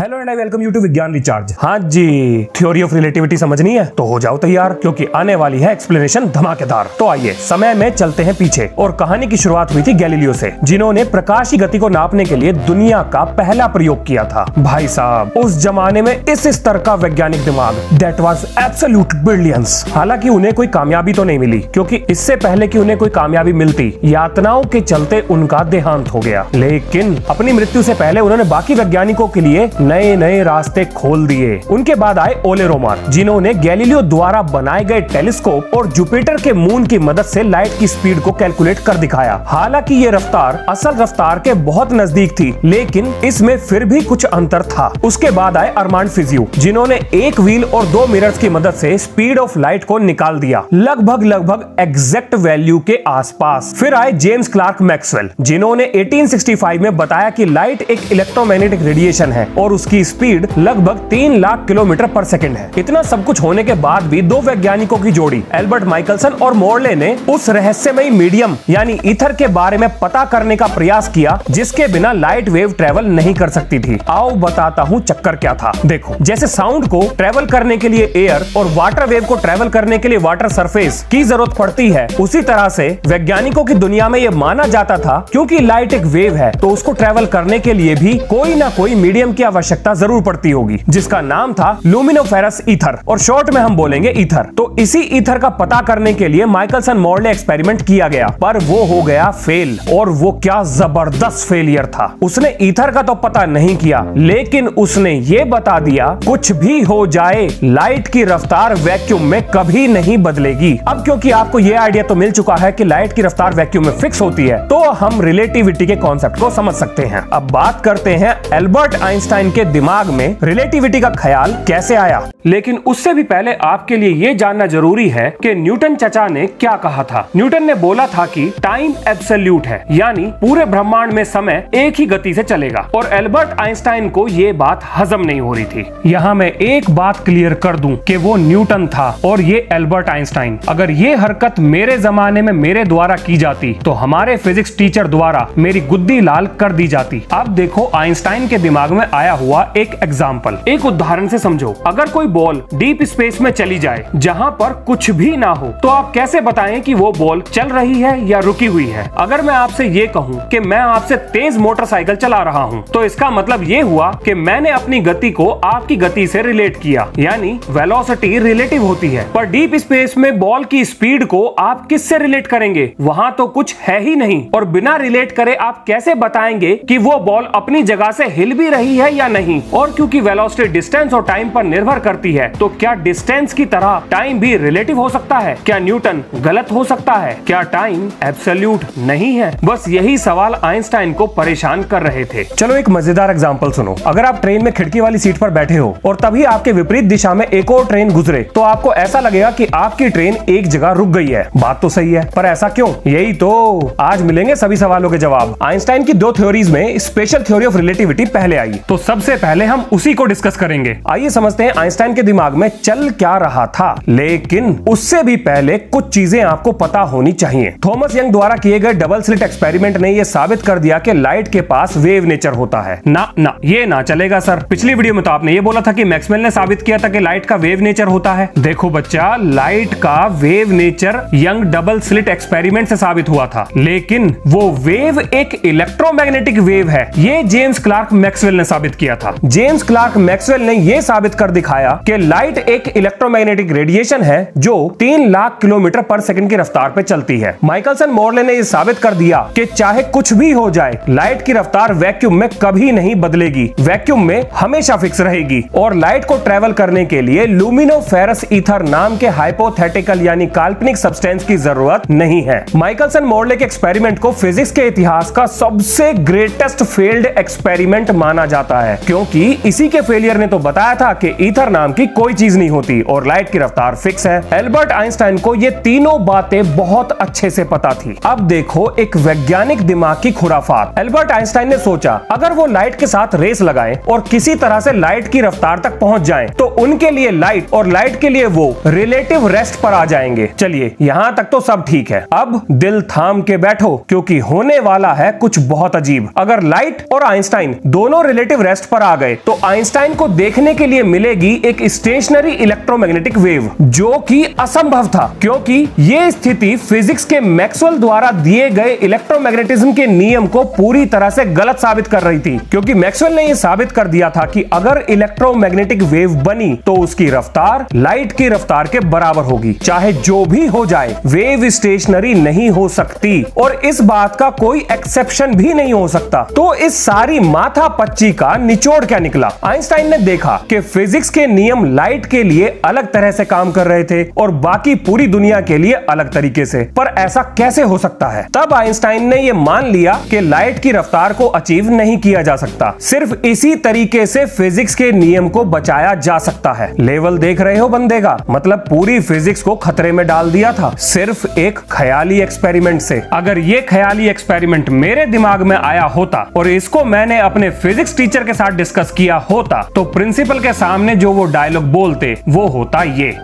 Hello and I welcome you to Vigyan Recharge. हाँ जी, theory of relativity समझनी है तो हो जाओ तैयार, क्योंकि आने वाली है एक्सप्लेनेशन धमाकेदार। तो आइए समय में चलते हैं पीछे और कहानी की शुरुआत हुई थी गैलीलियो से, जिन्होंने प्रकाश की गति को नापने के लिए दुनिया का पहला प्रयोग किया था। भाई साहब, उस जमाने में इस स्तर का वैज्ञानिक दिमाग, दैट वाज एब्सोल्यूट ब्रिलियंस। हालांकि उन्हें कोई कामयाबी तो नहीं मिली, क्योंकि इससे पहले कि उन्हें कोई कामयाबी मिलती, यातनाओं के चलते उनका देहांत हो गया। लेकिन अपनी मृत्यु से पहले उन्होंने बाकी वैज्ञानिकों के लिए नए नए रास्ते खोल दिए। उनके बाद आए ओले रोमर, जिन्होंने गैलीलियो द्वारा बनाए गए टेलीस्कोप और जुपिटर के मून की मदद से लाइट की स्पीड को कैलकुलेट कर दिखाया। हालांकि ये रफ्तार असल रफ्तार के बहुत नजदीक थी, लेकिन इसमें फिर भी कुछ अंतर था। उसके बाद आए अरमांड फिजियो, जिन्होंने एक व्हील और दो मिरर्स की मदद से स्पीड ऑफ लाइट को निकाल दिया, लगभग एग्जैक्ट वैल्यू के आसपास। फिर आए जेम्स क्लार्क मैक्सवेल, जिन्होंने 1865 में बताया कि लाइट एक इलेक्ट्रोमैग्नेटिक रेडिएशन है और उसकी स्पीड लगभग 3 लाख किलोमीटर पर सेकंड है। इतना सब कुछ होने के बाद भी दो वैज्ञानिकों की जोड़ी एल्बर्ट माइकलसन और मोर्ले ने उस रहस्यमयी मीडियम यानी ईथर के बारे में पता करने का प्रयास किया, जिसके बिना लाइट वेव ट्रेवल नहीं कर सकती थी। आओ बताता हूँ चक्कर क्या था। देखो, जैसे साउंड को ट्रेवल करने के लिए एयर और वाटर वेव को ट्रेवल करने के लिए वाटर सरफेस की जरूरत पड़ती है, उसी तरह से वैज्ञानिकों की दुनिया में यह माना जाता था क्योंकि लाइट एक वेव है तो उसको ट्रेवल करने के लिए भी कोई ना कोई मीडियम की आवश्यकता जरूर पड़ती होगी, जिसका नाम था लुमिनोफेरस ईथर, और शॉर्ट में हम बोलेंगे ईथर। तो इसी ईथर का पता करने के लिए माइकलसन मोर्ले एक्सपेरिमेंट किया गया, पर वो हो गया फेल, और वो क्या जबरदस्त फेलियर था। उसने ईथर का तो पता नहीं किया, लेकिन उसने ये बता दिया कुछ भी हो जाए लाइट की रफ्तार वैक्यूम में कभी नहीं बदलेगी। अब क्योंकि आपको ये आइडिया तो मिल चुका है कि लाइट की रफ्तार वैक्यूम में फिक्स होती है, तो हम रिलेटिविटी के कॉन्सेप्ट को समझ सकते हैं। अब बात करते हैं एल्बर्ट आइंस्टाइन के दिमाग में रिलेटिविटी का ख्याल कैसे आया। लेकिन उससे भी पहले आपके लिए ये जानना जरूरी है कि न्यूटन चचा ने क्या कहा था। न्यूटन ने बोला था कि टाइम एब्सोल्यूट है, यानी पूरे ब्रह्मांड में समय एक ही गति से चलेगा, और एल्बर्ट आइंस्टाइन को ये बात हजम नहीं हो रही थी। यहाँ मैं एक बात क्लियर कर दूं कि वो न्यूटन था और ये एल्बर्ट आइंस्टाइन। अगर ये हरकत मेरे जमाने में मेरे द्वारा की जाती तो हमारे फिजिक्स टीचर द्वारा मेरी गुद्दी लाल कर दी जाती। अब देखो आइंस्टाइन के दिमाग में आया हुआ एक एग्जाम्पल, एक उदाहरण से समझो। अगर कोई बॉल डीप स्पेस में चली जाए जहां पर कुछ भी ना हो, तो आप कैसे बताएं कि वो बॉल चल रही है या रुकी हुई है। अगर मैं आपसे ये कहूं कि मैं आपसे तेज मोटरसाइकिल चला रहा हूं, तो इसका मतलब ये हुआ कि मैंने अपनी गति को आपकी गति से रिलेट किया, यानी वेलोसिटी रिलेटिव होती है। पर डीप स्पेस में बॉल की स्पीड को आप किससे रिलेट करेंगे? वहां तो कुछ है ही नहीं, और बिना रिलेट करे आप कैसे बताएंगे कि वो बॉल अपनी जगह से हिल भी रही है या नहीं? और क्योंकि वेलोसिटी डिस्टेंस और टाइम पर निर्भर करती है, तो क्या डिस्टेंस की तरह टाइम भी रिलेटिव हो सकता है? क्या न्यूटन गलत हो सकता है? क्या टाइम एब्सोल्यूट नहीं है? बस यही सवाल आइंस्टाइन को परेशान कर रहे थे। चलो एक मजेदार एग्जांपल सुनो। अगर आप ट्रेन में खिड़की वाली सीट पर बैठे हो और तभी आपके विपरीत दिशा में एक और ट्रेन गुजरे, तो आपको ऐसा लगेगा कि आपकी ट्रेन एक जगह रुक गई है। बात तो सही है, पर ऐसा क्यों? यही तो आज मिलेंगे सभी सवालों के जवाब। आइंस्टाइन की दो थ्योरीज में स्पेशल थ्योरी ऑफ रिलेटिविटी पहले आई, तो सबसे पहले हम उसी को डिस्कस करेंगे। आइए समझते हैं आइंस्टाइन के दिमाग में चल क्या रहा था। लेकिन उससे भी पहले कुछ चीजें आपको पता होनी चाहिए। थॉमस यंग द्वारा किए गए डबल स्लिट एक्सपेरिमेंट ने यह साबित कर दिया कि लाइट के पास वेव नेचर होता है। ना ये ना चलेगा सर। पिछली वीडियो में तो आपने ये बोला था कि मैक्सवेल ने साबित किया था कि लाइट का वेव नेचर होता है। देखो बच्चा, लाइट का wave nature young double slit experiment से साबित हुआ था, लेकिन वो वेव एक इलेक्ट्रोमैग्नेटिक वेव है। ये जेम्स क्लार्क मैक्सवेल ने साबित किया था। जेम्स क्लार्क मैक्सवेल ने यह साबित कर दिखाया कि लाइट एक इलेक्ट्रोमैग्नेटिक रेडिएशन है जो 3 लाख किलोमीटर पर सेकंड की रफ्तार पे चलती है। माइकलसन मोर्ले ने यह साबित कर दिया कि चाहे कुछ भी हो जाए, लाइट की रफ्तार वैक्यूम में कभी नहीं बदलेगी, वैक्यूम में हमेशा फिक्स रहेगी, और लाइट को ट्रेवल करने के लिए लुमिनोफेरस ईथर नाम के हाइपोथेटिकल यानी काल्पनिक सब्सटेंस की जरूरत नहीं है। माइकलसन मोर्ले के एक्सपेरिमेंट को फिजिक्स के इतिहास का सबसे ग्रेटेस्ट फेल्ड एक्सपेरिमेंट माना जाता है, क्योंकि इसी के फेलियर ने तो बताया था कि ईथर नाम की कोई चीज नहीं होती और लाइट की रफ्तार फिक्स है। एल्बर्ट आइंस्टाइन को ये तीनों बातें बहुत अच्छे से पता थी। अब देखो एक वैज्ञानिक दिमाग की खुराफात। एल्बर्ट आइंस्टाइन ने सोचा अगर वो लाइट के साथ रेस लगाएं और किसी तरह से लाइट की रफ्तार तक पहुंच जाएं, तो उनके लिए लाइट और लाइट के लिए वो रिलेटिव रेस्ट पर आ जाएंगे। चलिए यहां तक तो सब ठीक है। अब दिल थाम के बैठो, क्योंकि होने वाला है कुछ बहुत अजीब। अगर लाइट और आइंस्टाइन दोनों रिलेटिव रेस्ट पर आ गए तो आइंस्टाइन को देखने के लिए मिलेगी एक स्टेशनरी इलेक्ट्रोमैग्नेटिक वेव, जो कि असंभव था क्योंकि ये स्थिति फिजिक्स के मैक्सवेल द्वारा दिए गए इलेक्ट्रोमैग्नेटिज्म के नियम को पूरी तरह से गलत साबित कर रही थी। क्योंकि मैक्सवेल ने यह साबित कर दिया था कि अगर इलेक्ट्रोमैग्नेटिक वेव बनी तो उसकी रफ्तार लाइट की रफ्तार के बराबर होगी, चाहे जो भी हो जाए। वेव स्टेशनरी नहीं हो सकती और इस बात का कोई एक्सेप्शन भी नहीं हो सकता। तो इस सारी माथापच्ची का निचोड़ क्या निकला? आइंस्टाइन ने देखा कि फिजिक्स के नियम लाइट के लिए अलग तरह से काम कर रहे थे और बाकी पूरी दुनिया के लिए अलग तरीके से। पर ऐसा कैसे हो सकता है? तब आइंस्टाइन ने यह मान लिया कि लाइट की रफ्तार को अचीव नहीं किया जा सकता, सिर्फ इसी तरीके से फिजिक्स के नियम को बचाया जा सकता है। लेवल देख रहे हो बंदे का? मतलब पूरी फिजिक्स को खतरे में डाल दिया था सिर्फ एक ख्याली एक्सपेरिमेंट से। अगर ये ख्याली एक्सपेरिमेंट मेरे दिमाग में आया होता और इसको मैंने अपने फिजिक्स टीचर के साथ डिस्कस किया होता तो प्रिंसिपल के सामने जो वो डायलॉग बोलते वो होता ये,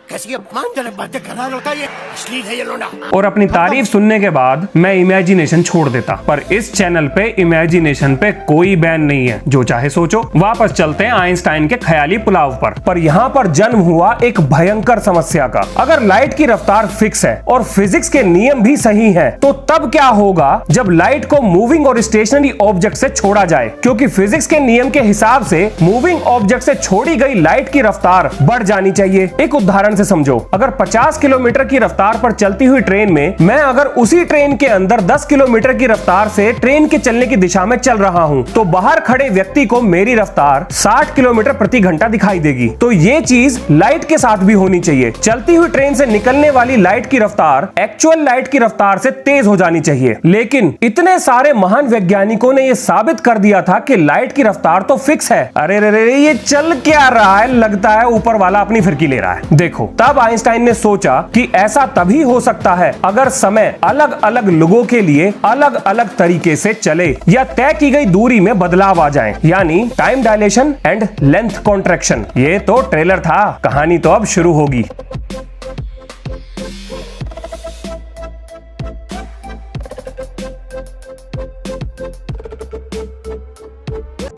कैसी अपमानजनक बातें कर रहा होता है, अश्लील है ये लोना। और अपनी तारीफ सुनने के बाद मैं इमेजिनेशन छोड़ देता। पर इस चैनल पे इमेजिनेशन पे कोई बैन नहीं है, जो चाहे सोचो। वापस चलते हैं आइंस्टाइन के ख्याली पुलाव पर यहाँ पर जन्म हुआ एक भयंकर समस्या का। अगर लाइट की रफ्तार फिक्स है और फिजिक्स के नियम भी सही हैं, तो तब क्या होगा जब लाइट को मूविंग और स्टेशनरी ऑब्जेक्ट से छोड़ा जाए? क्योंकि फिजिक्स के नियम के हिसाब से मूविंग ऑब्जेक्ट से छोड़ी गई लाइट की रफ्तार बढ़ जानी चाहिए। एक उदाहरण समझो, अगर 50 किलोमीटर की रफ्तार पर चलती हुई ट्रेन में मैं अगर उसी ट्रेन के अंदर 10 किलोमीटर की रफ्तार से ट्रेन के चलने की दिशा में चल रहा हूं, तो बाहर खड़े व्यक्ति को मेरी रफ्तार 60 किलोमीटर प्रति घंटा दिखाई देगी। तो ये चीज लाइट के साथ भी होनी चाहिए। चलती हुई ट्रेन से निकलने वाली लाइट की रफ्तार एक्चुअल लाइट की रफ्तार से तेज हो जानी चाहिए। लेकिन इतने सारे महान वैज्ञानिकों ने यह साबित कर दिया था कि लाइट की रफ्तार तो फिक्स है। अरे रे ये चल क्या रहा है? लगता है ऊपर वाला अपनी फिरकी ले रहा है। देखो, तब आइंस्टाइन ने सोचा कि ऐसा तभी हो सकता है अगर समय अलग अलग लोगों के लिए अलग अलग तरीके से चले या तय की गई दूरी में बदलाव आ जाए, यानी time dilation and length contraction. ये तो ट्रेलर था, कहानी तो अब शुरू होगी।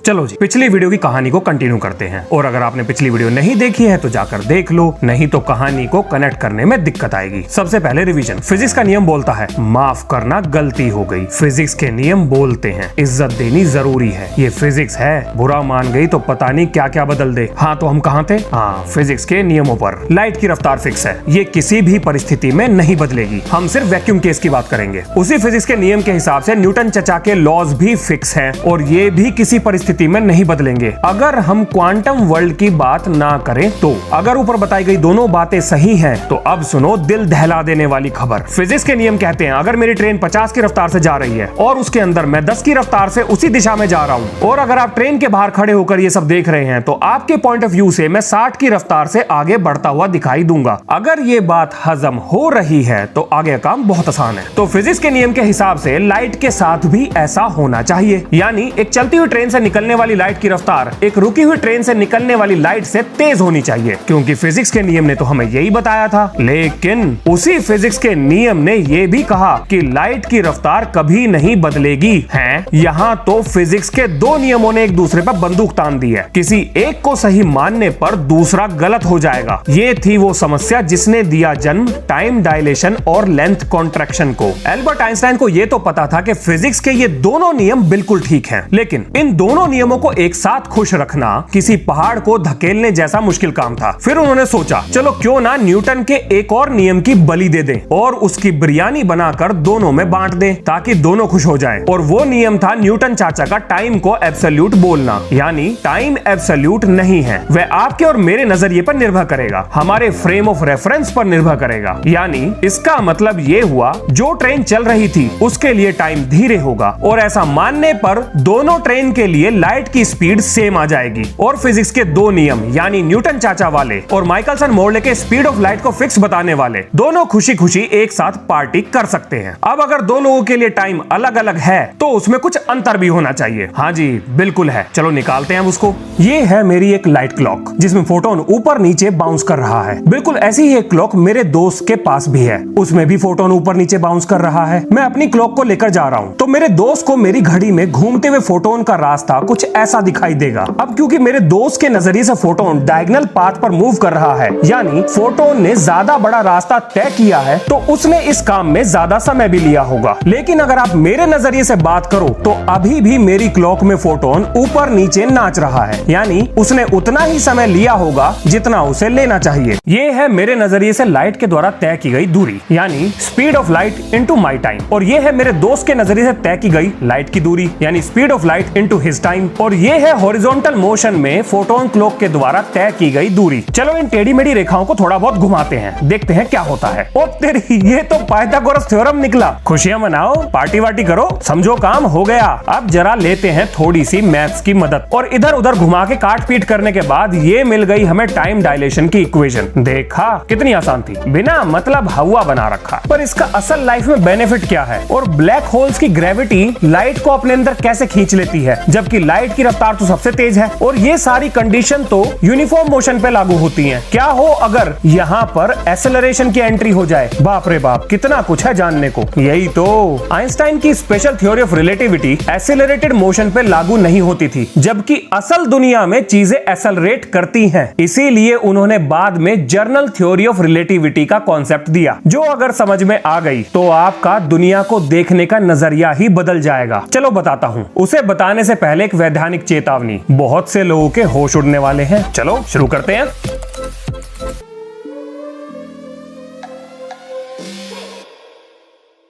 चलो जी, पिछली वीडियो की कहानी को कंटिन्यू करते हैं। और अगर आपने पिछली वीडियो नहीं देखी है तो जाकर देख लो, नहीं तो कहानी को कनेक्ट करने में दिक्कत आएगी। सबसे पहले रिवीजन। फिजिक्स का नियम बोलता है माफ करना गलती हो गई। फिजिक्स के नियम बोलते हैं इज्जत देनी जरूरी है। ये फिजिक्स है, बुरा मान गई तो पता नहीं क्या क्या बदल दे। हाँ, तो हम कहाँ थे? हाँ, फिजिक्स के नियमों पर। लाइट की रफ्तार फिक्स है, ये किसी भी परिस्थिति में नहीं बदलेगी। हम सिर्फ वैक्यूम केस की बात करेंगे। उसी फिजिक्स के नियम के हिसाब से न्यूटन चचा के लॉज भी फिक्स है और ये भी किसी परिस्थिति में नहीं बदलेंगे। अगर हम क्वांटम वर्ल्ड की बात ना करें तो। अगर ऊपर बताई गई दोनों बातें सही हैं तो अब सुनो दिल दहला देने वाली खबर। फिजिक्स के नियम कहते हैं अगर मेरी ट्रेन 50 की रफ्तार से जा रही है और उसके अंदर मैं 10 की रफ्तार से उसी दिशा में जा रहा हूं, और अगर आप ट्रेन के बाहर खड़े होकर ये सब देख रहे हैं तो आपके पॉइंट ऑफ व्यू से मैं 60 की रफ्तार से आगे बढ़ता हुआ दिखाई दूंगा। अगर ये बात हजम हो रही है तो आगे काम बहुत आसान है। तो फिजिक्स के नियम के हिसाब से लाइट के साथ भी ऐसा होना चाहिए, यानी एक चलती हुई ट्रेन से निकलने वाली लाइट की रफ्तार एक रुकी हुई ट्रेन से निकलने वाली लाइट से तेज होनी चाहिए, क्योंकि फिजिक्स के नियम ने तो हमें यही बताया था। लेकिन उसी फिजिक्स के नियम ने यह भी कहा कि लाइट की रफ्तार कभी नहीं बदलेगी है। यहाँ तो फिजिक्स के दो नियमों ने एक दूसरे पर बंदूक तान दी है। किसी एक को सही मानने पर दूसरा गलत हो जाएगा। ये थी वो समस्या जिसने दिया जन्म टाइम डायलेशन और लेंथ कॉन्ट्रैक्शन को। एल्बर्ट आइंस्टाइन को यह तो पता था कि फिजिक्स के ये दोनों नियम बिल्कुल ठीक हैं, लेकिन इन दोनों नियमों को एक साथ खुश रखना किसी पहाड़ को धकेलने जैसा मुश्किल काम था। फिर उन्होंने सोचा चलो क्यों ना न्यूटन के एक और नियम की बलि दे दें और उसकी बिरयानी बनाकर दोनों में बांट दें ताकि दोनों खुश हो जाएं। और वो नियम था न्यूटन चाचा का टाइम को एब्सोल्यूट बोलना, यानी टाइम एब्सोल्यूट नहीं है, वह आपके और मेरे नजरिए पर निर्भर करेगा, हमारे फ्रेम ऑफ रेफरेंस पर निर्भर करेगा। यानी इसका मतलब ये हुआ जो ट्रेन चल रही थी उसके लिए टाइम धीरे होगा, और ऐसा मानने पर दोनों ट्रेन के लिए लाइट की स्पीड सेम आ जाएगी। और फिजिक्स के दो नियम यानी न्यूटन चाचा वाले और माइकलसन मोर्ले के स्पीड ऑफ लाइट को फिक्स बताने वाले दोनों खुशी खुशी एक साथ पार्टी कर सकते हैं। अब अगर दो लोगों के लिए टाइम अलग अलग है तो उसमें कुछ अंतर भी होना चाहिए। हाँ जी बिल्कुल है, चलो निकालते हैं उसको। ये है मेरी एक लाइट क्लॉक जिसमें फोटोन ऊपर नीचे बाउंस कर रहा है। बिल्कुल ऐसी ही एक क्लॉक मेरे दोस्त के पास भी है, उसमें भी फोटोन ऊपर नीचे बाउंस कर रहा है। मैं अपनी क्लॉक को लेकर जा रहा हूँ तो मेरे दोस्त को मेरी घड़ी में घूमते हुए फोटोन का रास्ता कुछ ऐसा दिखाई देगा। अब क्योंकि मेरे दोस्त के नजरिए से फोटोन डायगोनल पाथ पर मूव कर रहा है, यानी फोटोन ने ज्यादा बड़ा रास्ता तय किया है, तो उसने इस काम में ज्यादा समय भी लिया होगा। लेकिन अगर आप मेरे नजरिए से बात करो तो अभी भी मेरी क्लॉक में फोटोन ऊपर नीचे नाच रहा है, यानी उसने उतना ही समय लिया होगा जितना उसे लेना चाहिए। ये है मेरे नजरिए से लाइट के द्वारा तय की गई दूरी, यानी speed of light into my time. और ये है मेरे दोस्त के नजरिए से तय की गई लाइट की दूरी, यानी speed of light into his time. और ये है हॉरिजॉन्टल मोशन में फोटोन क्लॉक के द्वारा तय की गई दूरी। चलो इन टेढ़ी मेढ़ी रेखाओं को थोड़ा बहुत घुमाते हैं, देखते हैं क्या होता है। ओ तेरी, ये तो पाइथागोरस थ्योरम निकला। खुशियां मनाओ, पार्टी वार्टी करो, समझो काम हो गया। अब जरा लेते हैं थोड़ी सी मैथ्स की मदद, और इधर उधर घुमा के काट पीट करने के बाद ये मिल गई हमें टाइम डायलेशन की इक्वेशन। देखा कितनी आसान थी, बिना मतलब हवा बना रखा। पर इसका असल लाइफ में बेनिफिट क्या है, और ब्लैक होल्स की ग्रेविटी लाइट को अपने अंदर कैसे खींच लेती है, जबकि लाइट की रफ्तार तो सबसे तेज है। और ये सारी कंडीशन तो यूनिफॉर्म मोशन पे लागू होती हैं। क्या हो अगर यहाँ पर एक्सेलरेशन की एंट्री हो जाए? बाप रे बाप, कितना कुछ है जानने को। यही तो आइंस्टाइन की special theory of relativity accelerated motion पे लागू नहीं होती थी, जबकि असल दुनिया में चीजें एक्सेलरेट करती हैं। इसीलिए उन्होंने बाद में जनरल थ्योरी ऑफ रिलेटिविटी का कॉन्सेप्ट दिया, जो अगर समझ में आ गई तो आपका दुनिया को देखने का नजरिया ही बदल जाएगा। चलो बताता हूँ। उसे बताने से पहले एक वैधानिक चेतावनी, बहुत से लोगों के होश उड़ने वाले हैं। चलो शुरू करते हैं।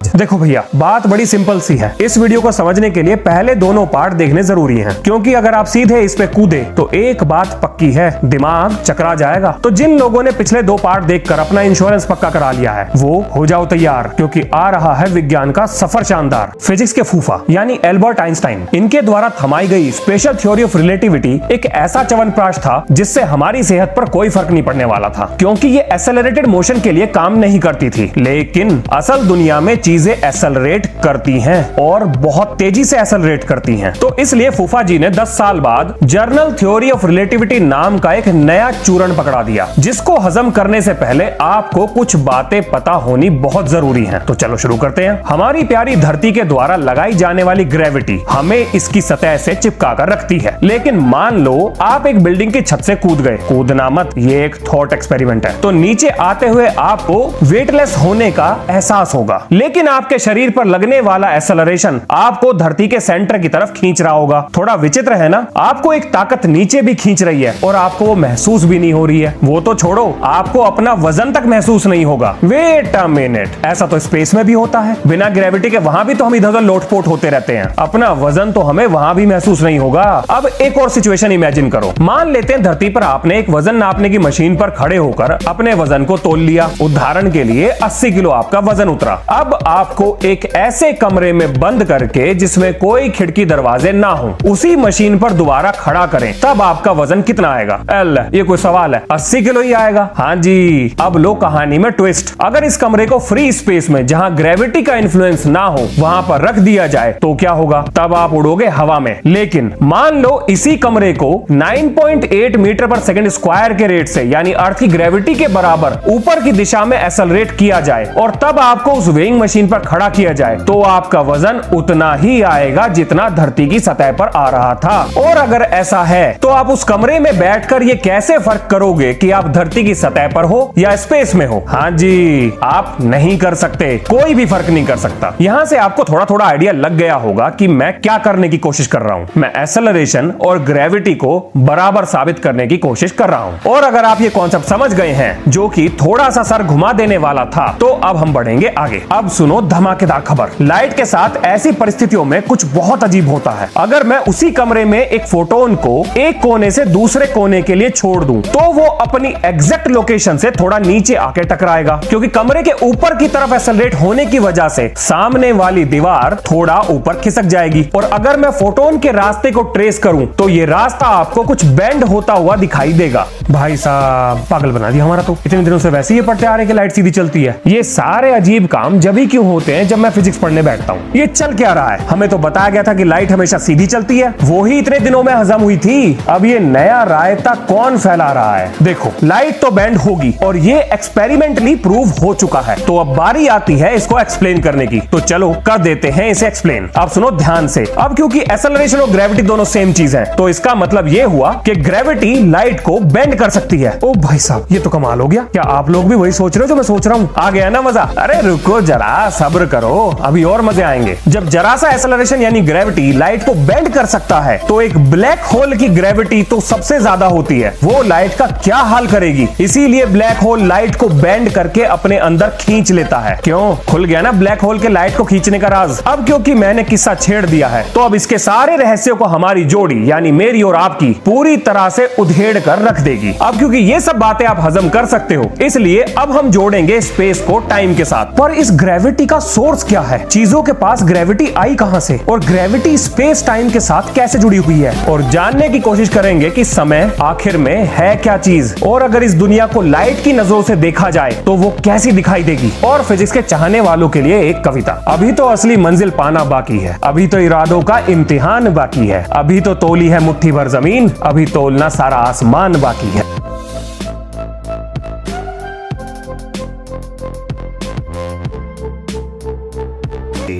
देखो भैया, बात बड़ी सिंपल सी है। इस वीडियो को समझने के लिए पहले दोनों पार्ट देखने जरूरी हैं, क्योंकि अगर आप सीधे इस पे कूदे तो एक बात पक्की है, दिमाग चकरा जाएगा। तो जिन लोगों ने पिछले दो पार्ट देखकर अपना इंश्योरेंस पक्का करा लिया है, वो हो जाओ तैयार, क्योंकि आ रहा है विज्ञान का सफर शानदार। फिजिक्स के फूफा यानी एल्बर्ट आइंस्टाइन, इनके द्वारा थमाई गई स्पेशल थ्योरी ऑफ रिलेटिविटी एक ऐसा च्यवनप्राश था जिससे हमारी सेहत पर कोई फर्क नहीं पड़ने वाला था, क्योंकि ये एक्सेलरेटेड मोशन के लिए काम नहीं करती थी। लेकिन असल दुनिया में चीजें एक्सेलरेट करती हैं, और बहुत तेजी से एक्सेलरेट करती हैं। तो इसलिए फूफा जी ने 10 साल बाद जनरल थ्योरी ऑफ रिलेटिविटी नाम का एक नया चूर्ण पकड़ा दिया, जिसको हजम करने से पहले आपको कुछ बातें पता होनी बहुत जरूरी हैं। तो चलो शुरू करते हैं। हमारी प्यारी धरती के द्वारा लगाई जाने वाली ग्रेविटी हमें इसकी सतह से चिपका कर रखती है। लेकिन मान लो आप एक बिल्डिंग की छत से कूद गए, कूदना मत, ये एक थॉट एक्सपेरिमेंट है। तो नीचे आते हुए आपको वेटलेस होने का एहसास होगा, लेकिन आपके शरीर पर लगने वाला एक्सेलरेशन आपको धरती के सेंटर की तरफ खींच रहा होगा। थोड़ा विचित्र है ना? आपको एक ताकत नीचे भी खींच रही है और आपको वो महसूस भी नहीं हो रही है। वो तो छोड़ो, आपको अपना वजन तक महसूस नहीं होगा। वेट अ मिनट, ऐसा तो स्पेस में भी होता है। बिना ग्रेविटी के वहां भी तो हम इधर उधर लोटपोट होते रहते हैं, अपना वजन तो हमें वहां भी महसूस नहीं होगा। अब एक और सिचुएशन इमेजिन करो। मान लेते हैं धरती पर आपने एक वजन नापने की मशीन पर खड़े होकर अपने वजन को तोल लिया। उदाहरण के लिए 80 किलो आपका वजन उतरा। अब आपको एक ऐसे कमरे में बंद करके, जिसमें कोई खिड़की दरवाजे ना हो, उसी मशीन पर दोबारा खड़ा करें, तब आपका वजन कितना आएगा? ये कोई सवाल है? 80 किलो ही आएगा। हाँ जी। अब लो कहानी में ट्विस्ट। अगर इस कमरे को फ्री स्पेस में, जहां ग्रेविटी का इन्फ्लुएंस ना हो, वहां पर रख दिया जाए तो क्या होगा? तब आप उड़ोगे हवा में। लेकिन मान लो इसी कमरे को 9.8 मीटर पर सेकंड स्क्वायर के रेट से, यानी अर्थ की ग्रेविटी के बराबर ऊपर की दिशा में एक्सेलरेट किया जाए, और तब आपको उस वेइंग मशीन पर खड़ा किया जाए, तो आपका वजन उतना ही आएगा जितना धरती की सतह पर आ रहा था। और अगर ऐसा है तो आप उस कमरे में बैठकर ये कैसे फर्क करोगे कि आप धरती की सतह पर हो या स्पेस में हो? हाँ जी, आप नहीं कर सकते, कोई भी फर्क नहीं कर सकता। यहां से आपको थोड़ा थोड़ा आइडिया लग गया होगा कि मैं क्या करने की कोशिश कर रहा हूं। मैं एक्सेलरेशन और ग्रेविटी को बराबर साबित करने की कोशिश कर रहा हूं। और अगर आप ये कॉन्सेप्ट समझ गए हैं, जो कि थोड़ा सा सर घुमा देने वाला था, तो अब हम बढ़ेंगे आगे। अब सुनो धमाकेदार खबर। लाइट के साथ ऐसी परिस्थितियों में कुछ बहुत अजीब होता है। अगर मैं उसी कमरे में एक फोटोन को एक कोने से दूसरे कोने के लिए छोड़ दूं, तो वो अपनी एग्जैक्ट लोकेशन से थोड़ा नीचे आके टकराएगा, क्योंकि कमरे के ऊपर की तरफ एक्सेलरेट होने की वजह से सामने वाली दीवार थोड़ा ऊपर खिसक जाएगी। और अगर मैं फोटोन के रास्ते को ट्रेस करूं, तो ये रास्ता आपको कुछ बेंड होता हुआ दिखाई देगा। भाई साहब पागल बना दिया हमारा तो। इतने दिनों से वैसे ही पढ़ते आ रहे कि लाइट सीधी चलती है। ये सारे अजीब काम जब ही क्यों होते हैं जब मैं फिजिक्स पढ़ने बैठता हूँ। ये चल क्या रहा है? हमें तो बताया गया था कि लाइट हमेशा सीधी चलती है, वो ही इतने दिनों में हजम हुई थी। अब ये नया रायता कौन फैला रहा है? देखो, लाइट तो बेंड होगी और ये एक्सपेरिमेंटली प्रूव हो चुका है। तो अब बारी आती है इसको एक्सप्लेन करने की। तो चलो कर देते हैं इसे एक्सप्लेन। अब सुनो ध्यान से। अब क्योंकि एक्सेलरेशन और ग्रेविटी दोनों सेम चीज है, तो इसका मतलब ये हुआ कि ग्रेविटी लाइट को बेंड कर सकती है। ओ भाई साहब, ये तो कमाल हो गया। क्या आप लोग भी वही सोच रहे हो जो मैं सोच रहा हूँ? आ गया ना मजा? अरे रुको जरा, सब्र करो, अभी और मजे आएंगे। जब जरा सा एक्सेलरेशन यानी ग्रेविटी लाइट को बेंड कर सकता है, तो एक ब्लैक होल की ग्रेविटी तो सबसे ज्यादा होती है। वो लाइट का क्या हाल करेगी? इसीलिए ब्लैक होल लाइट को बेंड करके अपने अंदर खींच लेता है। क्यों? खुल गया ना ब्लैक होल के लाइट को खींचने का राज। अब क्योंकि मैंने किस्सा छेड़ दिया है, तो अब इसके सारे रहस्यों को हमारी जोड़ी यानी मेरी और आपकी पूरी तरह से उधेड़ कर रख देगी। अब क्योंकि ये सब बातें आप हजम कर सकते हो, इसलिए अब हम जोड़ेंगे स्पेस को टाइम के साथ। पर इस ग्रेविटी का सोर्स क्या है? चीजों के पास ग्रेविटी आई कहां से? और ग्रेविटी स्पेस टाइम के साथ कैसे जुड़ी हुई है? और जानने की कोशिश करेंगे कि समय आखिर में है क्या चीज, और अगर इस दुनिया को लाइट की नजरों से देखा जाए तो वो कैसी दिखाई देगी। और फिजिक्स के चाहने वालों के लिए एक कविता। अभी तो असली मंजिल पाना बाकी है, अभी तो इरादों का इम्तिहान बाकी है, अभी तो तोली है मुट्ठी भर जमीन, अभी तोलना सारा आसमान बाकी है।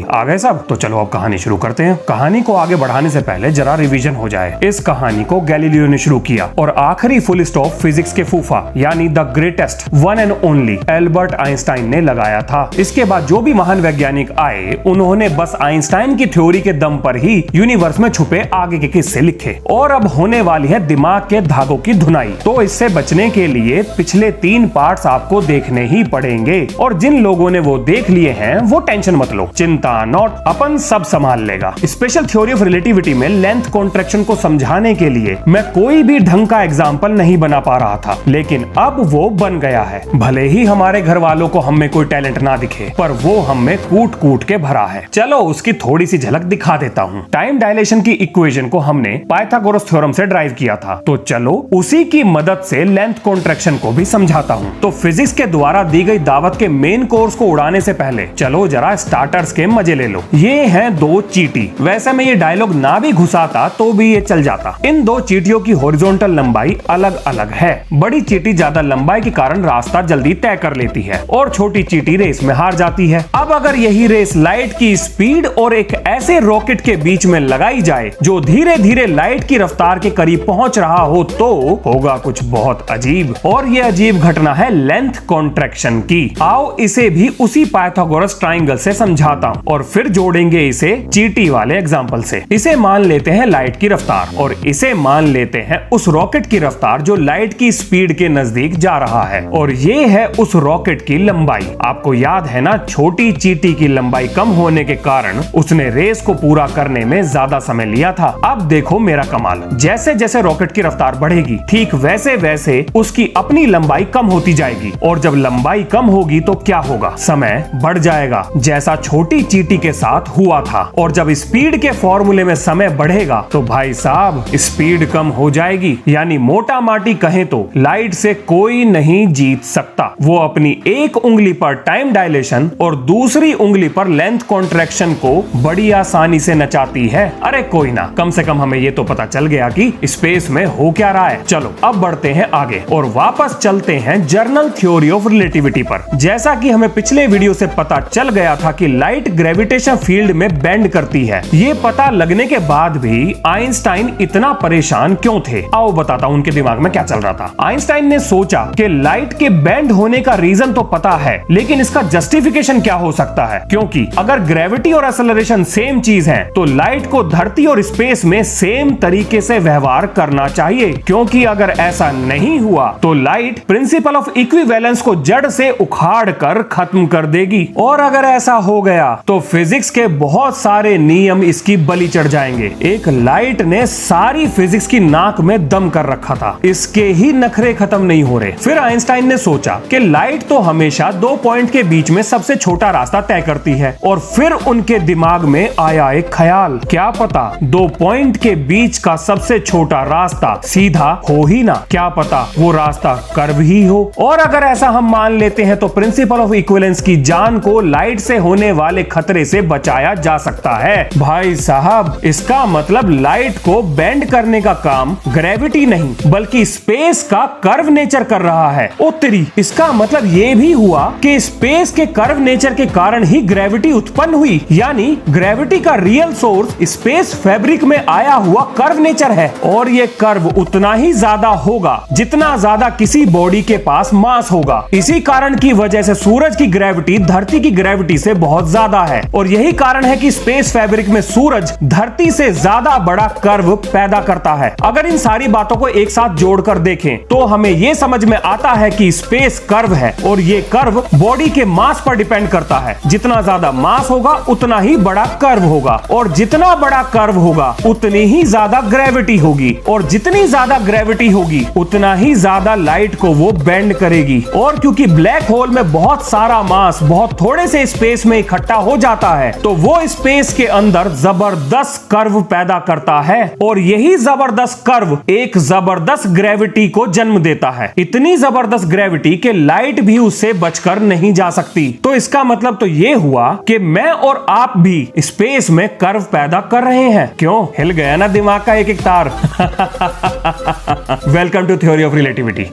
आ गए सब? तो चलो अब कहानी शुरू करते हैं। कहानी को आगे बढ़ाने से पहले जरा रिवीजन हो जाए। इस कहानी को गैलीलियो ने शुरू किया और आखिरी फुल स्टॉप फिजिक्स के फूफा यानी the greatest one and only Albert Einstein ने लगाया था। इसके बाद जो भी महान वैज्ञानिक आए, उन्होंने बस आइंस्टाइन की थ्योरी के दम पर ही यूनिवर्स में छुपे आगे के किस्से लिखे। और अब होने वाली है दिमाग के धागों की धुनाई। तो इससे बचने के लिए पिछले 3 पार्ट्स आपको देखने ही पड़ेंगे। और जिन लोगों ने वो देख लिए हैं वो टेंशन मत लो, चिंता नॉट, अपन सब संभाल लेगा। स्पेशल थ्योरी ऑफ रिलेटिविटी में लेंथ कॉन्ट्रैक्शन को समझाने के लिए मैं कोई भी ढंग का एग्जाम्पल नहीं बना पा रहा था, लेकिन अब वो बन गया है। भले ही हमारे घर वालों को हम में कोई टैलेंट ना दिखे, पर वो हम में कूट कूट के भरा है। चलो उसकी थोड़ी सी झलक दिखा देता हूँ। टाइम डायलेशन की इक्वेशन को हमने पाइथागोरस थ्योरम से ड्राइव किया था, तो चलो उसी की मदद से लेंथ कॉन्ट्रैक्शन को भी समझाता हूँ। तो फिजिक्स के द्वारा दी गई दावत के मेन कोर्स को उड़ाने से पहले चलो जरा स्टार्टर्स के मजे ले लो। ये हैं 2 चींटी। वैसे मैं ये डायलॉग ना भी घुसाता तो भी ये चल जाता। इन 2 चींटियों की हॉरिजॉन्टल लंबाई अलग अलग है। बड़ी चींटी ज्यादा लंबाई के कारण रास्ता जल्दी तय कर लेती है और छोटी चींटी रेस में हार जाती है। अब अगर यही रेस लाइट की स्पीड और एक ऐसे रॉकेट के बीच में लगाई जाए जो धीरे धीरे लाइट की रफ्तार के करीब पहुंच रहा हो, तो होगा कुछ बहुत अजीब। और ये अजीब घटना है लेंथ कॉन्ट्रैक्शन की। आओ इसे भी उसी पाइथागोरस ट्रायंगल से समझाता हूं और फिर जोड़ेंगे इसे चींटी वाले एग्जाम्पल से। इसे मान लेते हैं लाइट की रफ्तार और इसे मान लेते हैं उस रॉकेट की रफ्तार जो लाइट की स्पीड के नजदीक जा रहा है, और ये है उस रॉकेट की लंबाई। आपको याद है ना, छोटी चींटी की लंबाई कम होने के कारण उसने रेस को पूरा करने में ज्यादा समय लिया था। अब देखो मेरा कमाल, जैसे जैसे रॉकेट की रफ्तार बढ़ेगी, ठीक वैसे वैसे उसकी अपनी लंबाई कम होती जाएगी। और जब लंबाई कम होगी तो क्या होगा? समय बढ़ जाएगा, जैसा छोटी चींटी के साथ हुआ था। और जब स्पीड के फॉर्मूले में समय बढ़ेगा तो भाई साहब स्पीड कम हो जाएगी। यानी मोटा माटी कहें तो लाइट से कोई नहीं जीत सकता। वो अपनी एक उंगली पर टाइम डायलेशन और दूसरी उंगली पर लेंथ कॉन्ट्रैक्शन को बड़ी आसानी से नचाती है। अरे कोई ना, कम से कम हमें ये तो पता चल गया कि स्पेस में हो क्या रहा है। चलो अब बढ़ते हैं आगे और वापस चलते हैं जनरल थ्योरी ऑफ रिलेटिविटी पर। जैसा कि हमें पिछले वीडियो से पता चल गया था कि लाइट ग्रेविटेशन फील्ड में बेंड करती है। ये पता लगने के बाद भी आइंस्टाइन इतना परेशान क्यों थे? आओ बताता हूं उनके दिमाग में क्या चल रहा था। आइंस्टाइन ने सोचा कि लाइट के बेंड होने का रीजन तो पता है, लेकिन इसका जस्टिफिकेशन क्या हो सकता है? क्योंकि अगर ग्रेविटी और एक्सेलरेशन सेम चीज है, तो लाइट को धरती और स्पेस में सेम तरीके से व्यवहार करना चाहिए। क्योंकि अगर ऐसा नहीं हुआ तो लाइट प्रिंसिपल ऑफ इक्विवेलेंस को जड़ से उखाड़ कर खत्म कर देगी। और अगर ऐसा हो गया तो फिजिक्स के बहुत सारे नियम इसकी बलि चढ़ जाएंगे। एक लाइट ने सारी फिजिक्स की नाक में दम कर रखा था, इसके ही नखरे खत्म नहीं हो रहे। फिर आइंस्टाइन ने सोचा कि लाइट तो हमेशा 2 पॉइंट के बीच में सबसे छोटा रास्ता तय करती है, और फिर उनके दिमाग में आया एक ख्याल, क्या पता 2 पॉइंट के बीच का सबसे छोटा रास्ता सीधा हो ही ना, क्या पता वो रास्ता कर्व ही हो। और अगर ऐसा हम मान लेते हैं तो प्रिंसिपल ऑफ इक्विवेलेंस की जान को लाइट से होने वाले खतरे से बचाया जा सकता है। भाई साहब, इसका मतलब लाइट को बेंड करने का काम ग्रेविटी नहीं बल्कि स्पेस का कर्व नेचर कर रहा है। उत्तरी, इसका मतलब ये भी हुआ कि स्पेस के कर्व नेचर के कारण ही ग्रेविटी उत्पन्न हुई, यानी ग्रेविटी का रियल सोर्स स्पेस फैब्रिक में आया हुआ कर्व नेचर है, और ये कर्व उतना ही ज्यादा होगा जितना ज्यादा किसी बॉडी के पास मास होगा। इसी कारण की वजह से सूरज की ग्रेविटी धरती की ग्रेविटी से बहुत ज्यादा है, और यही कारण है कि स्पेस फैब्रिक में सूरज धरती से ज्यादा बड़ा कर्व पैदा करता है। अगर इन सारी बातों को एक साथ जोड़कर देखें तो हमें यह समझ में आता है कि स्पेस कर्व है, और ये कर्व बॉडी के मास पर डिपेंड करता है। जितना ज्यादा मास होगा उतना ही बड़ा कर्व होगा, और जितना बड़ा कर्व होगा उतनी ही ज्यादा ग्रेविटी होगी, और जितनी ज्यादा ग्रेविटी होगी उतना ही ज्यादा लाइट को वो बेंड करेगी। और क्योंकि ब्लैक होल में बहुत सारा मास बहुत थोड़े से स्पेस में इकट्ठा हो जाता है, तो वो स्पेस के अंदर जबरदस्त कर्व पैदा करता है, और यही जबरदस्त कर्व एक जबरदस्त ग्रेविटी को जन्म देता है। इतनी जबरदस्त ग्रेविटी कि लाइट भी उससे बचकर नहीं जा सकती। तो इसका मतलब तो ये हुआ कि मैं और आप भी स्पेस में कर्व पैदा कर रहे हैं। क्यों हिल गया ना दिमाग का एक एक तार? Welcome to theory of relativity.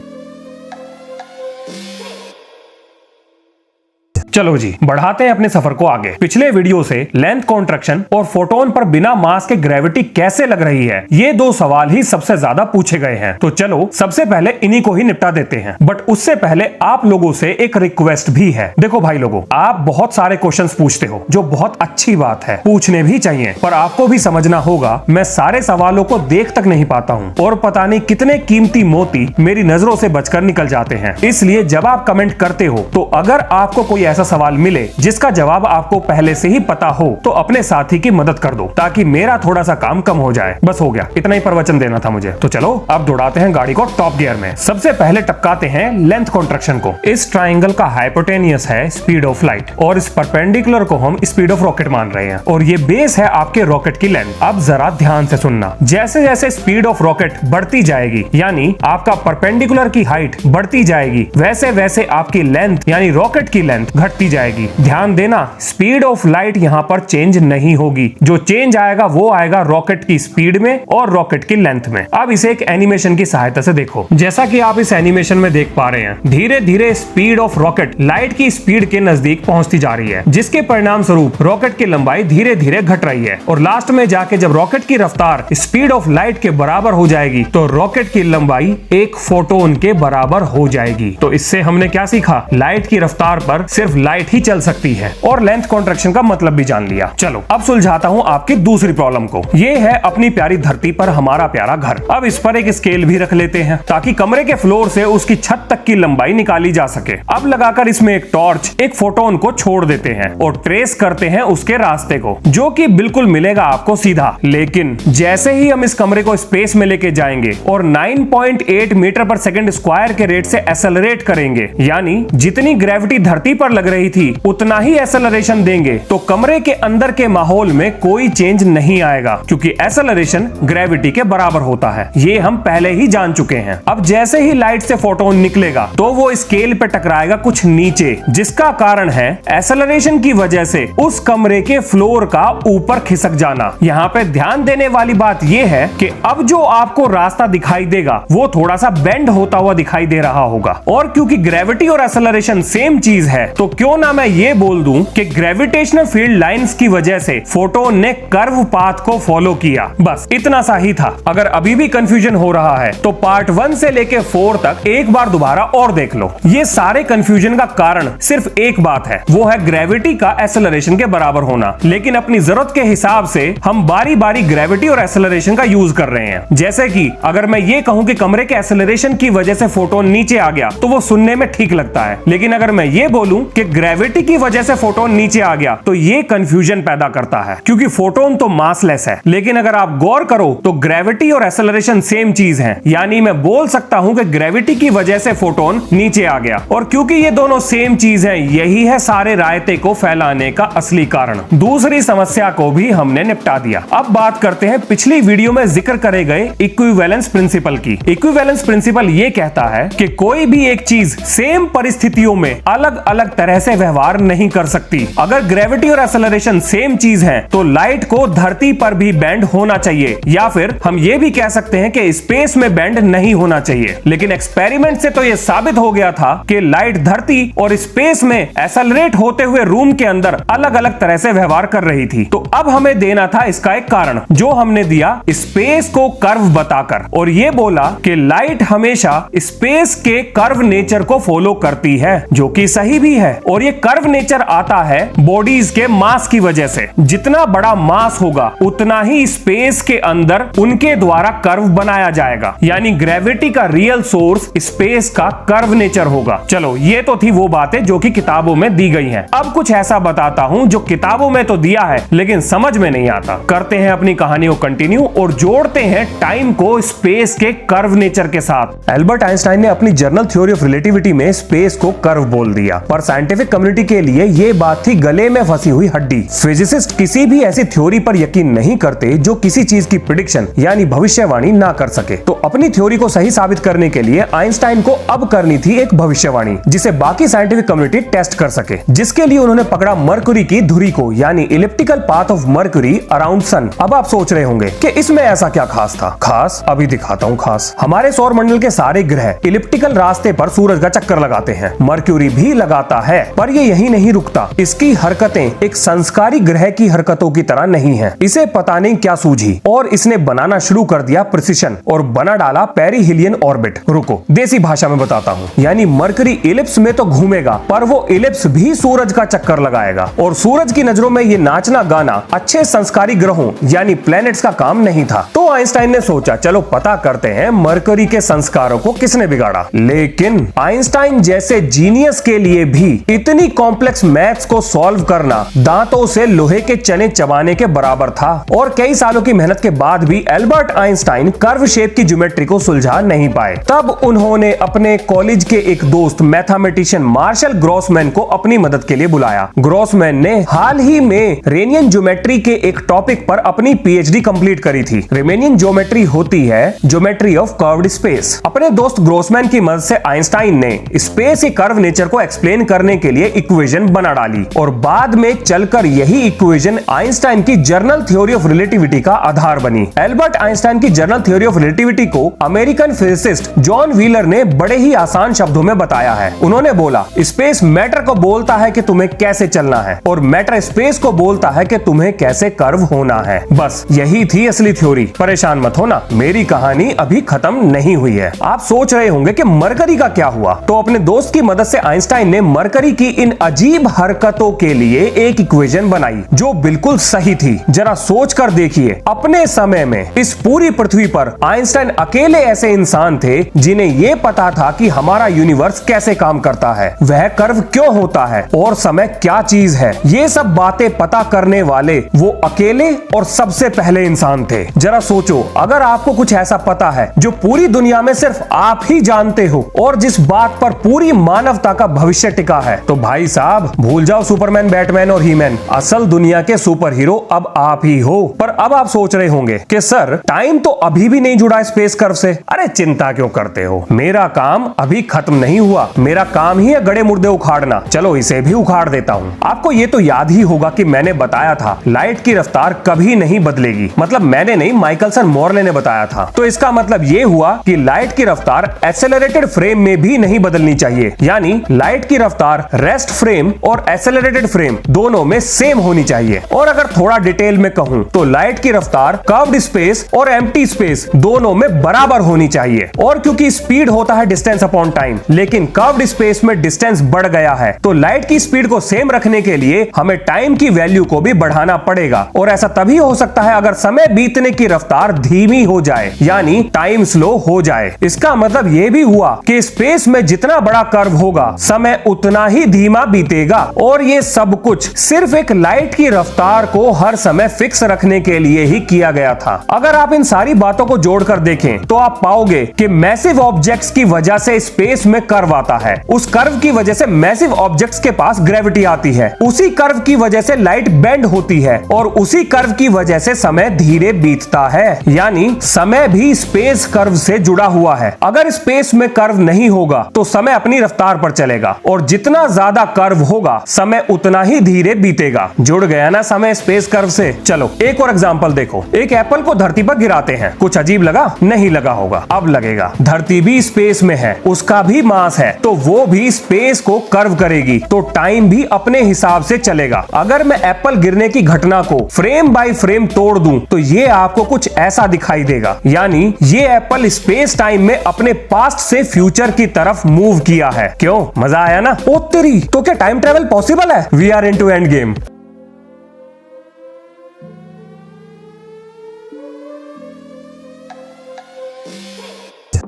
चलो जी, बढ़ाते हैं अपने सफर को आगे। पिछले वीडियो से लेंथ कॉन्ट्रैक्शन और फोटोन पर बिना मास के ग्रेविटी कैसे लग रही है, ये 2 सवाल ही सबसे ज्यादा पूछे गए हैं। तो चलो सबसे पहले इन्हीं को ही निपटा देते हैं। बट उससे पहले आप लोगों से एक रिक्वेस्ट भी है। देखो भाई लोगों, आप बहुत सारे क्वेश्चंस पूछते हो, जो बहुत अच्छी बात है, पूछने भी चाहिए, पर आपको भी समझना होगा मैं सारे सवालों को देख तक नहीं पाता हूँ, और पता नहीं कितने कीमती मोती मेरी नजरों से बचकर निकल जाते हैं। इसलिए जब आप कमेंट करते हो तो अगर आपको कोई ऐसा सवाल मिले जिसका जवाब आपको पहले से ही पता हो तो अपने साथी की मदद कर दो, ताकि मेरा थोड़ा सा काम कम हो जाए। बस हो गया, इतना ही प्रवचन देना था मुझे। तो चलो अब दौड़ाते हैं गाड़ी को टॉप गियर में। सबसे पहले टपकाते हैं लेंथ कॉन्ट्रैक्शन को। इस ट्राइंगल का हाइपोटेनियस है स्पीड ऑफ लाइट, और इस परपेंडिकुलर को हम स्पीड ऑफ रॉकेट मान रहे हैं, और ये बेस है आपके रॉकेट की लेंथ। अब जरा ध्यान से सुनना, जैसे जैसे स्पीड ऑफ रॉकेट बढ़ती जाएगी, यानी आपका परपेंडिकुलर की हाइट बढ़ती जाएगी, वैसे वैसे आपकी लेंथ यानी रॉकेट की लेंथ घटती जाएगी। ध्यान देना, स्पीड ऑफ लाइट यहां पर चेंज नहीं होगी। जो चेंज आएगा वो आएगा रॉकेट की स्पीड में और रॉकेट की लेंथ में। अब इसे एक एनिमेशन की सहायता से देखो। जैसा कि आप इस एनिमेशन में देख पा रहे हैं, धीरे धीरे स्पीड ऑफ रॉकेट लाइट की स्पीड के नजदीक पहुंचती जा रही है, जिसके परिणाम स्वरूप रॉकेट की लंबाई धीरे धीरे घट रही है, और लास्ट में जाके जब रॉकेट की रफ्तार स्पीड ऑफ लाइट के बराबर हो जाएगी तो रॉकेट की लंबाई एक फोटोन के बराबर हो जाएगी। तो इससे हमने क्या सीखा? लाइट की रफ्तार पर सिर्फ लाइट ही चल सकती है, और लेंथ कॉन्ट्रैक्शन का मतलब भी जान लिया। चलो अब सुलझाता हूँ आपकी दूसरी प्रॉब्लम को। ये है अपनी प्यारी धरती पर हमारा प्यारा घर। अब इस पर एक स्केल भी रख लेते हैं, ताकि कमरे के फ्लोर से उसकी छत तक की लंबाई निकाली जा सके। अब लगाकर इसमें एक टॉर्च एक फोटोन को छोड़ देते हैं, और ट्रेस करते हैं उसके रास्ते को, जो कि बिल्कुल मिलेगा आपको सीधा। लेकिन जैसे ही हम इस कमरे को स्पेस में लेके जाएंगे और 9.8 मीटर पर सेकंड स्क्वायर के रेट से एक्सेलरेट करेंगे, यानी जितनी ग्रेविटी धरती पर लग रही थी उतना ही एक्सेलरेशन देंगे, तो कमरे के अंदर के माहौल में कोई चेंज नहीं आएगा, क्योंकि एक्सेलरेशन ग्रेविटी के बराबर होता है। ये हम पहले ही जान चुके हैं। अब जैसे ही लाइट से फोटोन निकलेगा तो वो स्केल पे टकराएगा कुछ नीचे, जिसका कारण है एक्सेलरेशन की वजह से उस कमरे के फ्लोर का ऊपर खिसक जाना। यहाँ पे ध्यान देने वाली बात यह है कि अब जो आपको रास्ता दिखाई देगा वो थोड़ा सा बेंड होता हुआ दिखाई दे रहा होगा, और क्योंकि ग्रेविटी और एक्सेलरेशन सेम चीज है, तो क्यों ना मैं ये बोल दूं कि ग्रेविटेशनल फील्ड लाइंस की वजह से फोटोन ने कर्व पाथ को फॉलो किया। बस इतना सा ही था। अगर अभी भी कंफ्यूजन हो रहा है तो पार्ट 1 से लेके 4 तक एक बार दोबारा और देख लो। ये सारे कंफ्यूजन का कारण सिर्फ एक बात है, वो है ग्रेविटी का एक्सेलरेशन के बराबर होना। लेकिन अपनी जरूरत के हिसाब से हम बारी बारी ग्रेविटी और एक्सेलरेशन का यूज कर रहे हैं। जैसे कि अगर मैं ये कहूं कि कमरे के एक्सेलरेशन की वजह से फोटोन नीचे आ गया, तो वो सुनने में ठीक लगता है। लेकिन अगर मैं ये बोलूं कि ग्रेविटी की वजह से फोटोन नीचे आ गया तो ये कंफ्यूजन पैदा करता है, क्योंकि फोटोन तो मासलेस है। लेकिन अगर आप गौर करो तो ग्रेविटी और एक्सेलरेशन सेम चीज है, यानी मैं बोल सकता हूं कि ग्रेविटी की वजह से फोटोन नीचे आ गया। और क्योंकि ये दोनों सेम चीज है, यही है सारे रायते को फैलाने का असली कारण। दूसरी समस्या को भी हमने निपटा दिया। अब बात करते हैं पिछली वीडियो में जिक्र करे गए इक्विवेलेंस प्रिंसिपल की। इक्विवेलेंस प्रिंसिपल ये कहता है कि कोई भी एक चीज सेम परिस्थितियों में अलग अलग तरह से व्यवहार नहीं कर सकती। अगर ग्रेविटी और एक्सेलरेशन सेम चीज है तो लाइट को धरती पर भी बेंड होना चाहिए, या फिर हम ये भी कह सकते हैं कि स्पेस में बेंड नहीं होना चाहिए। लेकिन एक्सपेरिमेंट से तो यह साबित हो गया था कि लाइट धरती और स्पेस में एक्सेलरेट होते हुए रूम के अंदर अलग अलग तरह से व्यवहार कर रही थी। तो अब हमें देना था इसका एक कारण, जो हमने दिया स्पेस को कर्व बताकर, और ये बोला कि लाइट हमेशा स्पेस के कर्व नेचर को फॉलो करती है, जो कि सही भी है। और ये कर्व नेचर आता है बॉडीज के मास की वजह से। जितना बड़ा मास होगा उतना ही स्पेस के अंदर उनके द्वारा कर्व बनाया जाएगा, यानी ग्रेविटी का रियल सोर्स स्पेस का कर्व नेचर होगा। चलो, ये तो थी वो बातें जो कि किताबों में दी गई हैं। अब कुछ ऐसा बताता हूं जो किताबों में तो दिया है लेकिन समझ में नहीं आता। करते हैं अपनी कहानी को कंटिन्यू और जोड़ते हैं टाइम को स्पेस के कर्व नेचर के साथ। एल्बर्ट आइंस्टाइन ने अपनी जर्नल थ्योरी ऑफ रिलेटिविटी में स्पेस को कर्व बोल दिया, पर साइंटिफिक कम्युनिटी के लिए ये बात थी गले में फंसी हुई हड्डी। फिजिसिस्ट किसी भी ऐसी थ्योरी पर यकीन नहीं करते जो किसी चीज की प्रेडिक्शन यानी भविष्यवाणी ना कर सके। तो अपनी थ्योरी को सही साबित करने के लिए आइंस्टाइन को अब करनी थी एक भविष्यवाणी जिसे बाकी साइंटिफिक कम्युनिटी टेस्ट कर सके, जिसके लिए उन्होंने पकड़ा मरकुरी की धुरी को, यानी elliptical path of Mercury around sun. अब आप सोच रहे होंगे कि इसमें ऐसा क्या खास था। खास अभी दिखाता हूँ। खास हमारे सौर मंडल के सारे ग्रह इलिप्टिकल रास्ते पर सूरज का चक्कर लगाते हैं। मरक्यूरी भी लगाता है, पर ये यही नहीं रुकता। इसकी हरकतें एक संस्कारी ग्रह की हरकतों की तरह नहीं है। इसे पता नहीं क्या सूझी और इसने बनाना शुरू कर दिया प्रिसिशन और बना डाला पेरिहिलियन ऑर्बिट। रुको, देसी भाषा में बताता हूँ। यानी मरकरी इलिप्स में तो घूमेगा, पर वो इलिप्स भी सूरज का चक्कर लगाएगा। और सूरज की नजरों में ये नाचना गाना अच्छे संस्कारी ग्रहों यानी प्लैनेट्स का काम नहीं था। तो आइंस्टाइन ने सोचा, चलो पता करते हैं मरकरी के संस्कारों को किसने बिगाड़ा। लेकिन आइंस्टाइन जैसे जीनियस के लिए भी इतनी कॉम्प्लेक्स मैथ्स को सॉल्व करना दांतों से लोहे के चने चबाने के बराबर था। और कई सालों की मेहनत के बाद भी एल्बर्ट आइंस्टाइन कर्व शेप की ज्योमेट्री को सुलझा नहीं पाए। तब उन्होंने अपने कॉलेज के एक दोस्त मैथमेटिशियन मार्शल ग्रॉसमैन को अपनी मदद के लिए बुलाया। ग्रॉसमैन ने हाल ही में रेनियन ज्योमेट्री के एक टॉपिक पर अपनी पीएचडी कंप्लीट करी थी। रेमेनियन ज्योमेट्री होती है ज्योमेट्री ऑफ कर्व्ड स्पेस। अपने दोस्त ग्रॉसमैन की मदद से आइंस्टाइन ने स्पेस के कर्व नेचर को एक्सप्लेन करने के लिए इक्वेशन बना डाली और बाद में चलकर यही इक्वेशन आइंस्टाइन की जर्नल थ्योरी ऑफ रिलेटिविटी का आधार बनी। एल्बर्ट आइंस्टाइन की जर्नल थ्योरी ऑफ रिलेटिविटी को अमेरिकन फिजिसिस्ट जॉन व्हीलर ने बड़े ही आसान शब्दों में बताया है। उन्होंने बोला, स्पेस मैटर को बोलता है कि तुम्हें कैसे चलना है और मैटर स्पेस को बोलता है कि तुम्हें कैसे कर्व होना है। बस यही थी असली थ्योरी। परेशान मत होना, मेरी कहानी अभी खत्म नहीं हुई है। आप सोच रहे होंगे कि मरकरी का क्या हुआ। तो अपने दोस्त की मदद से आइंस्टाइन ने मरकरी की इन अजीब हरकतों के लिए एक इक्वेशन बनाई जो बिल्कुल सही थी। जरा सोच कर देखिए, अपने समय में इस पूरी पृथ्वी पर आइंस्टाइन अकेले ऐसे इंसान थे जिन्हें यह पता था कि हमारा यूनिवर्स कैसे काम करता है, वह कर्व क्यों होता है और समय क्या चीज है। ये सब बातें पता करने वाले वो अकेले और सबसे पहले इंसान थे। जरा सोचो, अगर आपको कुछ ऐसा पता है जो पूरी दुनिया में सिर्फ आप ही जानते हो और जिस बात पर पूरी मानवता का भविष्य टिका है, तो भाई साहब भूल जाओ सुपरमैन, बैटमैन और हीमैन। असल दुनिया के सुपर हीरो अब आप ही हो। पर अब आप सोच रहे होंगे कि सर टाइम तो अभी भी नहीं जुड़ा स्पेस कर्व से। अरे चिंता क्यों करते हो, मेरा काम अभी खत्म नहीं हुआ। मेरा काम ही है गड़े मुर्दे उखाड़ना। चलो इसे भी उखाड़ देता हूँ। आपको ये तो याद ही होगा कि मैंने बताया था लाइट की रफ्तार कभी नहीं बदलेगी। मतलब मैंने नहीं, माइकलसन मोरले ने बताया था। तो इसका मतलब ये हुआ कि लाइट की रफ्तार एक्सेलरेटेड फ्रेम में भी नहीं बदलनी चाहिए। यानी लाइट की रफ्तार रेस्ट फ्रेम और एक्सेलरेटेड फ्रेम दोनों में सेम होनी चाहिए। और अगर थोड़ा डिटेल में कहूं तो लाइट की रफ्तार कर्व्ड स्पेस और एम्प्टी स्पेस दोनों में बराबर होनी चाहिए। और क्योंकि स्पीड होता है डिस्टेंस अपॉन टाइम, लेकिन कर्व्ड स्पेस में डिस्टेंस बढ़ गया है, तो लाइट की स्पीड को सेम रखने के लिए हमें टाइम की वैल्यू को भी बढ़ाना पड़ेगा। और ऐसा तभी हो सकता है अगर समय बीतने की रफ्तार धीमी हो जाए, यानी टाइम स्लो हो जाए। इसका मतलब यह भी हुआ कि स्पेस में जितना बड़ा कर्व होगा, समय उतना ही धीमा बीतेगा। और ये सब कुछ सिर्फ एक लाइट की रफ्तार को हर समय फिक्स रखने के लिए ही किया गया था। अगर आप इन सारी बातों को जोड़कर देखें तो आप पाओगे कि मैसिव ऑब्जेक्ट्स की वजह से स्पेस में कर्व आता है, उस कर्व की वजह से मैसिव ऑब्जेक्ट्स के पास ग्रेविटी आती है, उसी कर्व की वजह से लाइट बेंड होती है और उसी कर्व की वजह से समय धीरे बीतता है। यानी समय भी स्पेस कर्व से जुड़ा हुआ है। अगर स्पेस में कर्व नहीं होगा तो समय अपनी रफ्तार पर चलेगा और जितना ज्यादा कर्व होगा समय उतना ही धीरे बीतेगा। जुड़ गया ना समय स्पेस कर्व से। चलो एक और एग्जांपल देखो। एक एप्पल को धरती पर गिराते हैं, कुछ अजीब लगा? नहीं लगा होगा, अब लगेगा। धरती भी स्पेस में है, उसका भी मास है, तो वो भी स्पेस को कर्व करेगी, तो टाइम भी अपने हिसाब से चलेगा। अगर मैं एप्पल गिरने की घटना को फ्रेम बाय फ्रेम तोड़ दूं तो ये आपको कुछ ऐसा दिखाई देगा। यानी ये एप्पल स्पेस टाइम में अपने पास्ट से फ्यूचर की तरफ मूव किया है। क्यों? मजा आया ना? ओ तेरी, तो क्या टाइम ट्रेवल पॉसिबल है? We are into end game.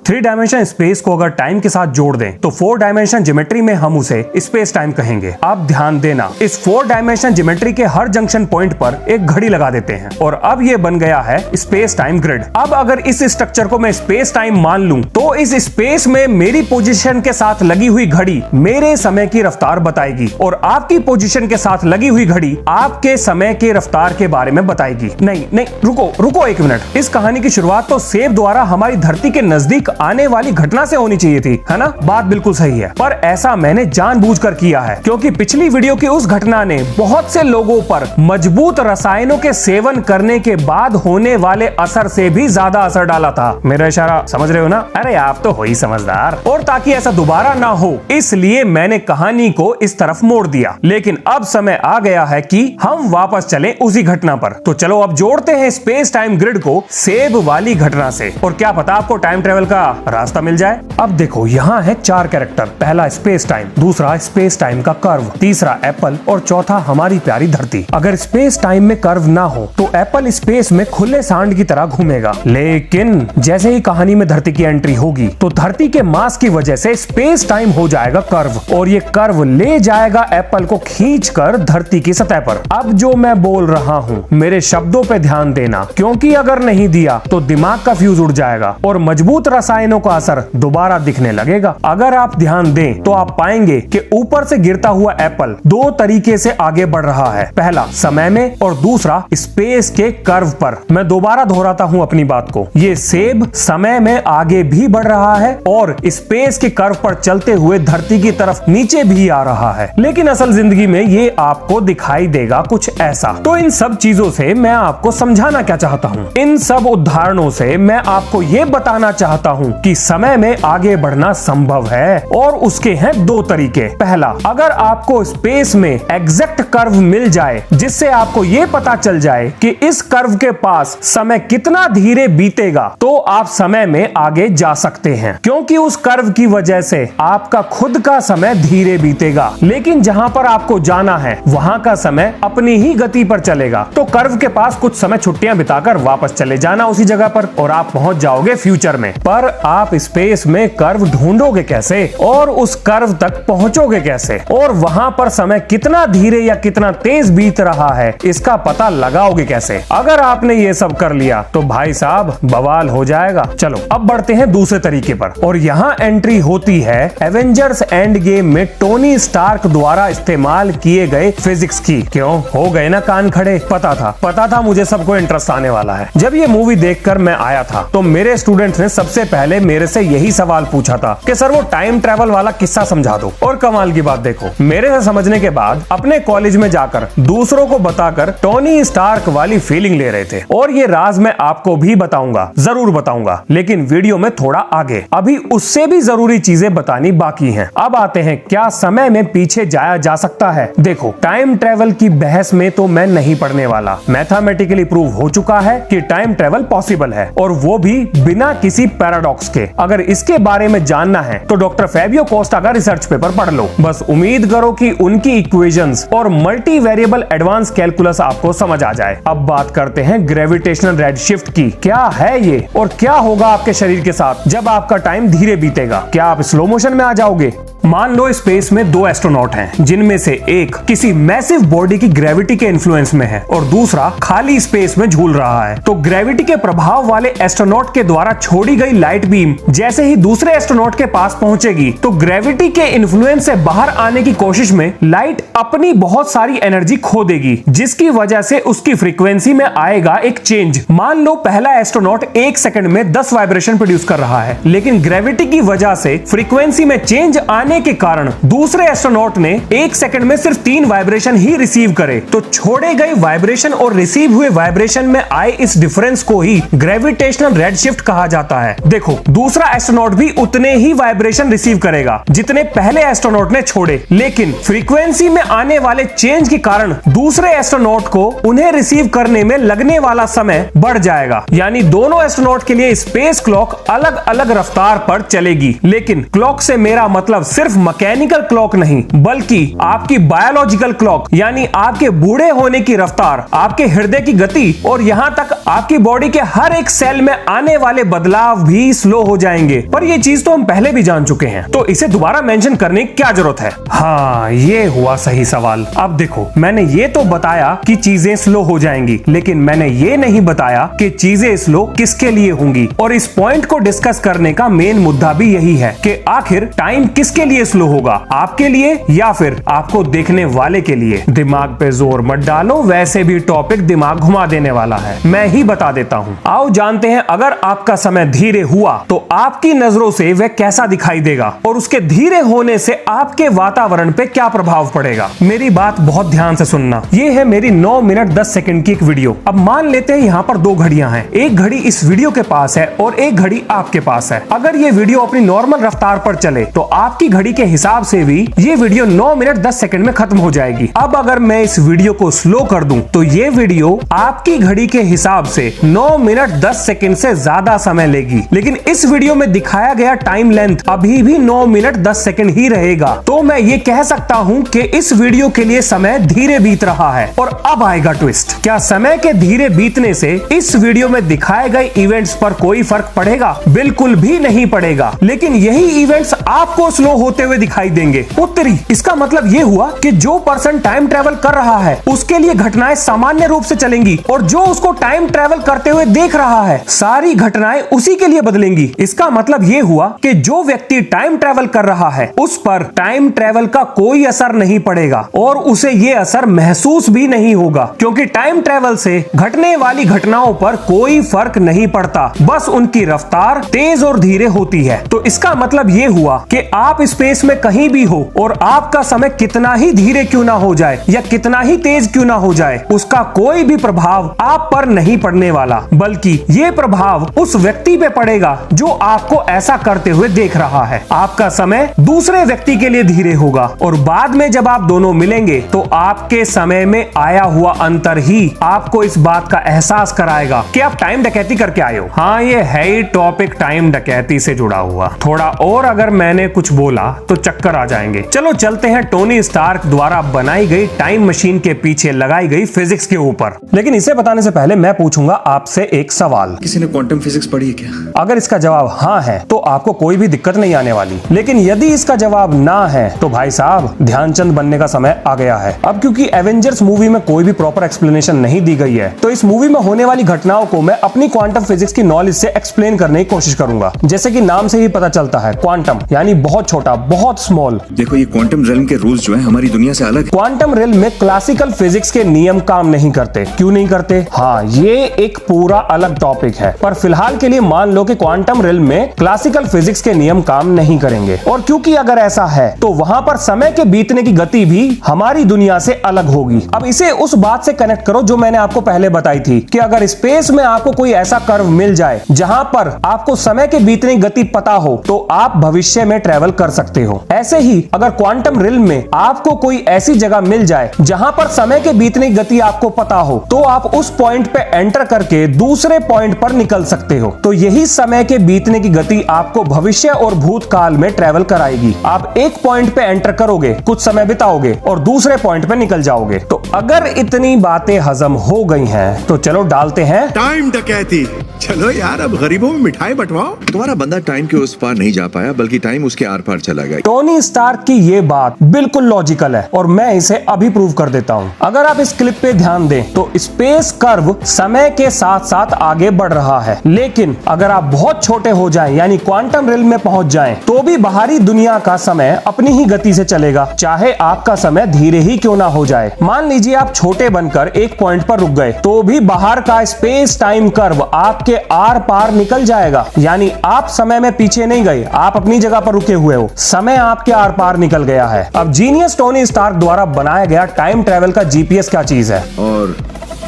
Three dimension space को अगर टाइम के साथ जोड़ दें तो फोर डायमेंशन ज्योमेट्री में हम उसे स्पेस टाइम कहेंगे। आप ध्यान देना, इस फोर डायमेंशन ज्योमेट्री के हर जंक्शन पॉइंट पर एक घड़ी लगा देते हैं और अब ये बन गया है स्पेस टाइम ग्रिड। अब अगर इस स्ट्रक्चर को मैं स्पेस टाइम मान लूं तो इस स्पेस में मेरी पोजीशन के साथ लगी हुई घड़ी मेरे समय की रफ्तार बताएगी और आपकी पोजीशन के साथ लगी हुई घड़ी आपके समय के रफ्तार के बारे में बताएगी। नहीं नहीं, रुको एक मिनट। इस कहानी की शुरुआत तो सेब द्वारा हमारी धरती के नजदीक आने वाली घटना से होनी चाहिए थी, है ना? बात बिल्कुल सही है, पर ऐसा मैंने जानबूझकर किया है क्योंकि पिछली वीडियो की उस घटना ने बहुत से लोगों पर मजबूत रसायनों के सेवन करने के बाद होने वाले असर से भी ज्यादा असर डाला था। मेरा इशारा समझ रहे हो ना? अरे आप तो हो ही समझदार। और ताकि ऐसा दोबारा ना हो इसलिए मैंने कहानी को इस तरफ मोड़ दिया। लेकिन अब समय आ गया है कि हम वापस चलें उसी घटना पर। तो चलो अब जोड़ते हैं स्पेस टाइम ग्रिड को सेब वाली घटना से और क्या पता आपको टाइम ट्रेवल का रास्ता मिल जाए। अब देखो यहाँ है चार कैरेक्टर। पहला स्पेस टाइम, दूसरा स्पेस टाइम का कर्व, तीसरा एप्पल और चौथा हमारी प्यारी धरती। अगर स्पेस टाइम में कर्व ना हो तो एप्पल स्पेस में खुले सांड की तरह घूमेगा, लेकिन जैसे ही कहानी में धरती की एंट्री होगी तो धरती के मास की वजह से स्पेस टाइम हो जाएगा कर्व और ये कर्व ले जाएगा एप्पल को खींचकर धरती की सतह पर। अब जो मैं बोल रहा हूँ मेरे शब्दों पे ध्यान देना, क्योंकि अगर नहीं दिया तो दिमाग का फ्यूज उड़ जाएगा और मजबूत रसायनों का असर दोबारा दिखने लगेगा। अगर आप ध्यान दें तो आप पाएंगे कि ऊपर से गिरता हुआ एप्पल दो तरीके से आगे बढ़ रहा है, पहला समय में और दूसरा स्पेस के कर्व पर। मैं दोबारा दोहराता हूं अपनी बात को, ये सेब समय में आगे भी बढ़ रहा है और स्पेस के कर्व पर चलते हुए धरती की तरफ नीचे भी आ रहा है, लेकिन असल जिंदगी में ये आपको दिखाई देगा कुछ ऐसा। तो इन सब चीजों से मैं आपको समझाना क्या चाहता हूँ, इन सब उदाहरणों से मैं आपको ये बताना चाहता हूँ कि समय में आगे बढ़ना संभव है और उसके हैं दो तरीके। पहला, अगर आपको स्पेस में एग्जैक्ट कर्व मिल जाए जिससे आपको ये पता चल जाए कि इस कर्व के पास समय कितना धीरे बीतेगा तो आप समय में आगे जा सकते हैं, क्योंकि उस कर्व की वजह से आपका खुद का समय धीरे बीतेगा, लेकिन जहां पर आपको जाना है वहां का समय अपनी ही गति पर चलेगा। तो कर्व के पास कुछ समय छुट्टियां बिताकर वापस चले जाना उसी जगह पर और आप पहुंच जाओगे फ्यूचर में। पर आप स्पेस में कर्व ढूंढोगे कैसे और उस कर्व तक पहुंचोगे कैसे और वहां पर समय कितना धीरे या कितना तेज बीत रहा है इसका पता लगाओगे कैसे? अगर आपने ये सब कर लिया तो भाई साहब बवाल हो जाएगा। चलो अब बढ़ते हैं दूसरे तरीके पर और यहाँ एंट्री होती है एवेंजर्स एंड गेम में टोनी स्टार्क द्वारा इस्तेमाल किए गए फिजिक्स की। क्यों हो गए ना कान खड़े? पता था मुझे सबको इंटरेस्ट आने वाला है। जब ये मूवी देखकर मैं आया था तो मेरे स्टूडेंट्स ने सबसे पहले मेरे से यही सवाल पूछा था कि सर वो टाइम ट्रेवल वाला किस्सा समझा दो। और कमाल की बात देखो, मेरे से समझने के बाद अपने कॉलेज में जाकर दूसरों को बताकर टोनी स्टार्क वाली फीलिंग ले रहे थे। और ये राज मैं आपको भी बताऊंगा, जरूर बताऊंगा, लेकिन वीडियो में थोड़ा आगे। अभी उससे भी जरूरी चीजें बतानी बाकी हैं। अब आते हैं क्या समय में पीछे जाया जा सकता है। देखो टाइम ट्रेवल की बहस में तो मैं नहीं पढ़ने वाला। मैथमेटिकली प्रूव हो चुका है कि टाइम ट्रेवल पॉसिबल है और वो भी बिना किसी पैराडॉक्स पैराडॉक्स के। अगर इसके बारे में जानना है तो डॉक्टर फेबियो कोस्टा का रिसर्च पेपर पढ़ लो। बस उम्मीद करो कि उनकी इक्वेशंस और मल्टी वेरिएबल एडवांस कैलकुलस आपको समझ आ जाए। अब बात करते हैं ग्रेविटेशनल रेडशिफ्ट की। क्या है ये और क्या होगा आपके शरीर के साथ जब आपका टाइम धीरे बीतेगा? क्या आप स्लो मोशन में आ जाओगे? मान लो स्पेस में दो एस्ट्रोनॉट हैं, जिनमें से एक किसी मैसिव बॉडी की ग्रेविटी के इन्फ्लुएंस में है और दूसरा खाली स्पेस में झूल रहा है। तो ग्रेविटी के प्रभाव वाले एस्ट्रोनॉट के द्वारा छोड़ी गई लाइट बीम जैसे ही दूसरे एस्ट्रोनॉट के पास पहुंचेगी तो ग्रेविटी के इन्फ्लुएंस से बाहर आने की कोशिश में लाइट अपनी बहुत सारी एनर्जी खो देगी, जिसकी वजह से उसकी फ्रीक्वेंसी में आएगा एक चेंज। मान लो पहला एस्ट्रोनॉट 1 सेकंड में 10 वाइब्रेशन प्रोड्यूस कर रहा है, लेकिन ग्रेविटी की वजह से फ्रीक्वेंसी में चेंज आने के कारण दूसरे एस्ट्रोनॉट ने 1 सेकंड में सिर्फ 3 वाइब्रेशन ही रिसीव करे। तो छोड़े गए वाइब्रेशन और रिसीव हुए वाइब्रेशन में आए इस डिफरेंस को ही ग्रेविटेशनल रेडशिफ्ट कहा जाता है। देखो, दूसरा एस्ट्रोनॉट भी उतने ही वाइब्रेशन रिसीव करेगा जितने पहले एस्ट्रोनॉट ने छोड़े, लेकिन फ्रीक्वेंसी में आने वाले चेंज के कारण दूसरे एस्ट्रोनॉट को उन्हें रिसीव करने में लगने वाला समय बढ़ जाएगा। यानी दोनों एस्ट्रोनॉट के लिए स्पेस क्लॉक अलग अलग रफ्तार पर चलेगी। लेकिन क्लॉक से मेरा मतलब सिर्फ मैकेनिकल क्लॉक नहीं, बल्कि आपकी बायोलॉजिकल क्लॉक, यानी आपके बूढ़े होने की रफ्तार, आपके हृदय की गति और यहां तक आपकी बॉडी के हर एक सेल में आने वाले बदलाव भी स्लो हो जाएंगे। पर ये चीज तो हम पहले भी जान चुके हैं, तो इसे दोबारा मेंशन करने की क्या जरूरत है? हाँ, ये हुआ सही सवाल। अब देखो, मैंने ये तो बताया कि चीजें स्लो हो जाएंगी, लेकिन मैंने ये नहीं बताया कि चीजें स्लो किसके लिए होंगी। और इस पॉइंट को डिस्कस करने का मेन मुद्दा भी यही है कि आखिर टाइम किसके लिए स्लो होगा, आपके लिए या फिर आपको देखने वाले के लिए? दिमाग पे जोर मत डालो, वैसे भी टॉपिक दिमाग घुमा देने वाला है, मैं ही बता देता हूँ। आओ जानते हैं, अगर आपका समय धीरे हुआ तो आपकी नजरों से वह कैसा दिखाई देगा और उसके धीरे होने से आपके वातावरण पे क्या प्रभाव पड़ेगा। मेरी बात बहुत ध्यान से सुनना। ये है मेरी 9 मिनट 10 सेकंड की एक वीडियो। अब मान लेते हैं यहाँ पर 2 घड़ियां हैं, एक घड़ी इस वीडियो के पास है और एक घड़ी आपके पास है। अगर ये वीडियो अपनी नॉर्मल रफ्तार पर चले तो आपकी घड़ी के हिसाब से भी ये वीडियो 9 मिनट 10 सेकंड में खत्म हो जाएगी। अब अगर मैं इस वीडियो को स्लो कर दूं तो ये वीडियो आपकी घड़ी के हिसाब से 9 मिनट 10 सेकंड से ज्यादा समय लेगी, लेकिन इस वीडियो में दिखाया गया टाइम लेंथ अभी भी 9 मिनट 10 सेकंड ही रहेगा। तो मैं ये कह सकता हूं कि इस वीडियो के लिए समय धीरे बीत रहा है। और अब आएगा ट्विस्ट। क्या समय के धीरे बीतने से इस वीडियो में दिखाए गए इवेंट्स पर कोई फर्क पड़ेगा? बिल्कुल भी नहीं पड़ेगा, लेकिन यही इवेंट्स आपको स्लो होते हुए दिखाई देंगे। उत्तरी, इसका मतलब ये हुआ कि जो पर्सन टाइम ट्रेवल कर रहा है उसके लिए घटनाएं सामान्य रूप से चलेंगी और जो उसको टाइम ट्रेवल करते हुए देख रहा है सारी घटनाएं उसी के लिए बदलेंगी। इसका मतलब ये हुआ कि जो व्यक्ति टाइम ट्रेवल कर रहा है उस पर टाइम ट्रेवल का कोई असर नहीं पड़ेगा और उसे ये असर महसूस भी नहीं होगा, क्योंकि टाइम ट्रेवल से घटने वाली घटनाओं पर कोई फर्क नहीं पड़ता, बस उनकी रफ्तार तेज और धीरे होती है। तो इसका मतलब ये हुआ कि आप स्पेस में कहीं भी हो और आपका समय कितना ही धीरे क्यों ना हो जाए या कितना ही तेज क्यों ना हो जाए, उसका कोई भी प्रभाव आप पर नहीं पड़ने वाला, बल्कि ये प्रभाव उस व्यक्ति पे पड़ेगा जो आपको ऐसा करते हुए देख रहा है। आपका समय दूसरे व्यक्ति के लिए धीरे होगा और बाद में जब आप दोनों मिलेंगे तो आपके समय में आया हुआ अंतर ही आपको इस बात का एहसास कराएगा कि आप टाइम डकैती करके आए हो। हाँ, ये है ही टॉपिक टाइम डकैती से जुड़ा हुआ। थोड़ा और अगर मैंने कुछ बोला तो चक्कर आ जाएंगे। चलो चलते हैं टोनी स्टार्क द्वारा बनाई गई टाइम मशीन के पीछे लगाई गई फिजिक्स के ऊपर। लेकिन इसे बताने से पहले मैं पूछूंगा आपसे एक सवाल। किसी ने क्वांटम फिजिक्स पढ़ी है क्या? अगर इसका जवाब हाँ है तो आपको कोई भी दिक्कत नहीं आने वाली, लेकिन यदि इसका जवाब ना है तो भाई साहब ध्यानचंद बनने का समय आ गया है। अब क्योंकि एवेंजर्स मूवी में कोई भी प्रॉपर एक्सप्लेनेशन नहीं दी गई है तो इस मूवी में होने वाली घटनाओं को मैं अपनी क्वांटम फिजिक्स की नॉलेज से एक्सप्लेन करने की कोशिश करूंगा। जैसे कि नाम से ही पता चलता है, क्वांटम यानी बहुत छोटा, बहुत स्मॉल। देखो, ये क्वांटम रियल्म के रूल्स जो है हमारी दुनिया से अलग है। क्वांटम रियल्म में क्लासिकल फिजिक्स के नियम काम नहीं करते। क्यों नहीं करते? हाँ, ये एक पूरा अलग टॉपिक है, पर फिलहाल के लिए मान लो कि क्वांटम रियल्म में क्लासिकल फिजिक्स के नियम काम नहीं करेंगे। और क्योंकि अगर ऐसा है तो वहां पर समय के बीतने की गति भी हमारी दुनिया से अलग होगी। अब इसे उस बात से कनेक्ट करो जो मैंने आपको पहले बताई थी कि अगर स्पेस में आपको कोई ऐसा कर्व मिल जाए जहां पर आपको समय के बीतने की गति पता हो तो आप भविष्य में ट्रेवल कर सकते हो। ऐसे ही अगर क्वांटम रियल्म में आपको कोई ऐसी जगह मिल जाए जहां पर समय के बीतने की गति आपको पता हो तो आप उस पॉइंट पे एंटर करके दूसरे पॉइंट पर निकल सकते हो। तो यही समय समय के बीतने की गति आपको भविष्य और भूतकाल में ट्रेवल कराएगी। आप एक पॉइंट पे एंटर करोगे, कुछ समय बिताओगे और दूसरे पॉइंट पे निकल जाओगे। तो अगर इतनी बातें हजम हो गई हैं, तो चलो डालते हैं टाइम डकैती। चलो यार, अब गरीबों में मिठाई बंटवाओ। तुम्हारा बंदा टाइम के उस पार नहीं जा पाया, बल्कि टाइम उसके आर पार चला गया। टोनी स्टार्क की ये बात बिल्कुल लॉजिकल है और मैं इसे अभी प्रूव कर देता हूँ। अगर आप इस क्लिप पे ध्यान दें तो स्पेस कर्व समय के साथ साथ आगे बढ़ रहा है, लेकिन अगर आप बहुत छोटे हो जाएं, यानी क्वांटम रिल्म में पहुंच जाएं, तो भी बाहरी दुनिया का समय अपनी ही गति से चलेगा, चाहे आपका समय धीरे ही क्यों ना हो जाए। मान लीजिए आप छोटे बनकर एक पॉइंट पर रुक गए, तो भी बाहर का स्पेस टाइम कर्व आपके आर पार निकल जाएगा, यानी आप समय में पीछे नहीं गए, आप अपनी जगह पर रुके हुए हो, समय आपके आर पार निकल गया है। अब जीनियस टोनी स्टार्क द्वारा बनाया गया टाइम ट्रेवल का जीपीएस क्या चीज है? और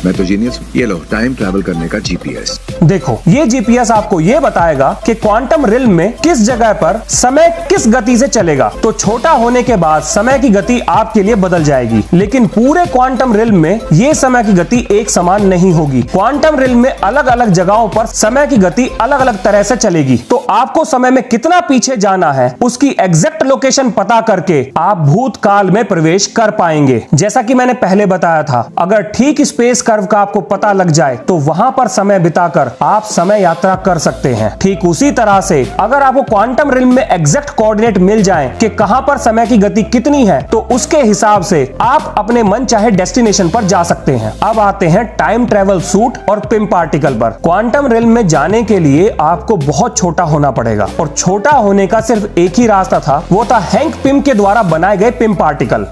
मैं तो जीनियस हूं। ये लो, टाइम ट्रैवल करने का जीपीएस। देखो, ये जीपीएस आपको ये बताएगा कि क्वांटम रिल्म में किस जगह पर समय किस गति से चलेगा। तो छोटा होने के बाद समय की गति आपके लिए बदल जाएगी, लेकिन पूरे क्वांटम रिल्म में ये समय की गति एक समान नहीं होगी। क्वांटम रिल्म में अलग अलग जगहों पर समय की गति अलग अलग तरह से चलेगी। तो आपको समय में कितना पीछे जाना है, उसकी एग्जैक्ट लोकेशन पता करके आप भूतकाल में प्रवेश कर पाएंगे। जैसा कि मैंने पहले बताया था, अगर ठीक स्पेस कर्व का आपको पता लग जाए तो वहां पर समय बिताकर आप समय यात्रा कर सकते हैं। ठीक उसी तरह से अगर आपको क्वांटम रिल्म में एग्जैक्ट कोऑर्डिनेट मिल जाएं कि कहां पर समय की गति कितनी है, तो उसके हिसाब से आप अपने मन चाहे डेस्टिनेशन पर जा सकते हैं। अब आते हैं टाइम ट्रेवल सूट और पिम पार्टिकल पर। क्वांटम रिल्म में जाने के लिए आपको बहुत छोटा होना पड़ेगा और छोटा होने का सिर्फ एक ही रास्ता था, वो था हैंक पिम के द्वारा बनाए गए Pym particle.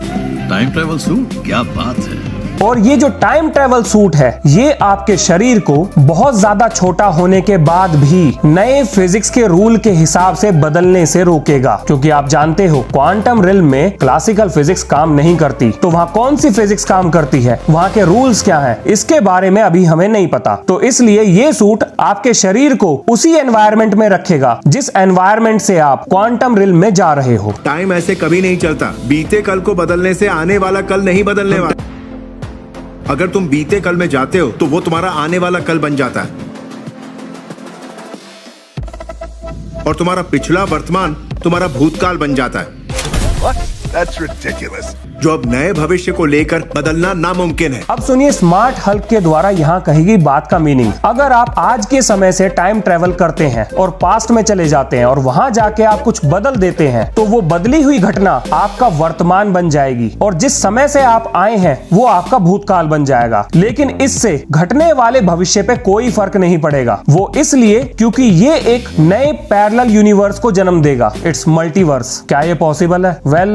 Time travel suit, क्या बात है। और ये जो टाइम ट्रेवल सूट है, ये आपके शरीर को बहुत ज्यादा छोटा होने के बाद भी नए फिजिक्स के रूल के हिसाब से बदलने से रोकेगा, क्योंकि आप जानते हो क्वांटम रिल्म में क्लासिकल फिजिक्स काम नहीं करती। तो वहाँ कौन सी फिजिक्स काम करती है, वहाँ के रूल्स क्या हैं, इसके बारे में अभी हमें नहीं पता। तो इसलिए ये सूट आपके शरीर को उसी एनवायरमेंट में रखेगा जिस एनवायरमेंट से आप क्वांटम रिल्म में जा रहे हो। टाइम ऐसे कभी नहीं चलता। बीते कल को बदलने से आने वाला कल नहीं बदलने वाला। अगर तुम बीते कल में जाते हो तो वो तुम्हारा आने वाला कल बन जाता है, और तुम्हारा पिछला वर्तमान तुम्हारा भूतकाल बन जाता है। That's ridiculous. जो अब नए भविष्य को लेकर बदलना नामुमकिन है। अब सुनिए स्मार्ट हल्क के द्वारा यहाँ कही गई बात का मीनिंग। अगर आप आज के समय से टाइम ट्रेवल करते हैं और पास्ट में चले जाते हैं और वहां जाके आप कुछ बदल देते हैं, तो वो बदली हुई घटना आपका वर्तमान बन जाएगी और जिस समय से आप आए हैं वो आपका भूतकाल बन जाएगा। लेकिन इससे घटने वाले भविष्य पे कोई फर्क नहीं पड़ेगा। वो इसलिए क्योंकि ये एक नए पैरेलल यूनिवर्स को जन्म देगा। It's multiverse. क्या ये पॉसिबल है? वेल,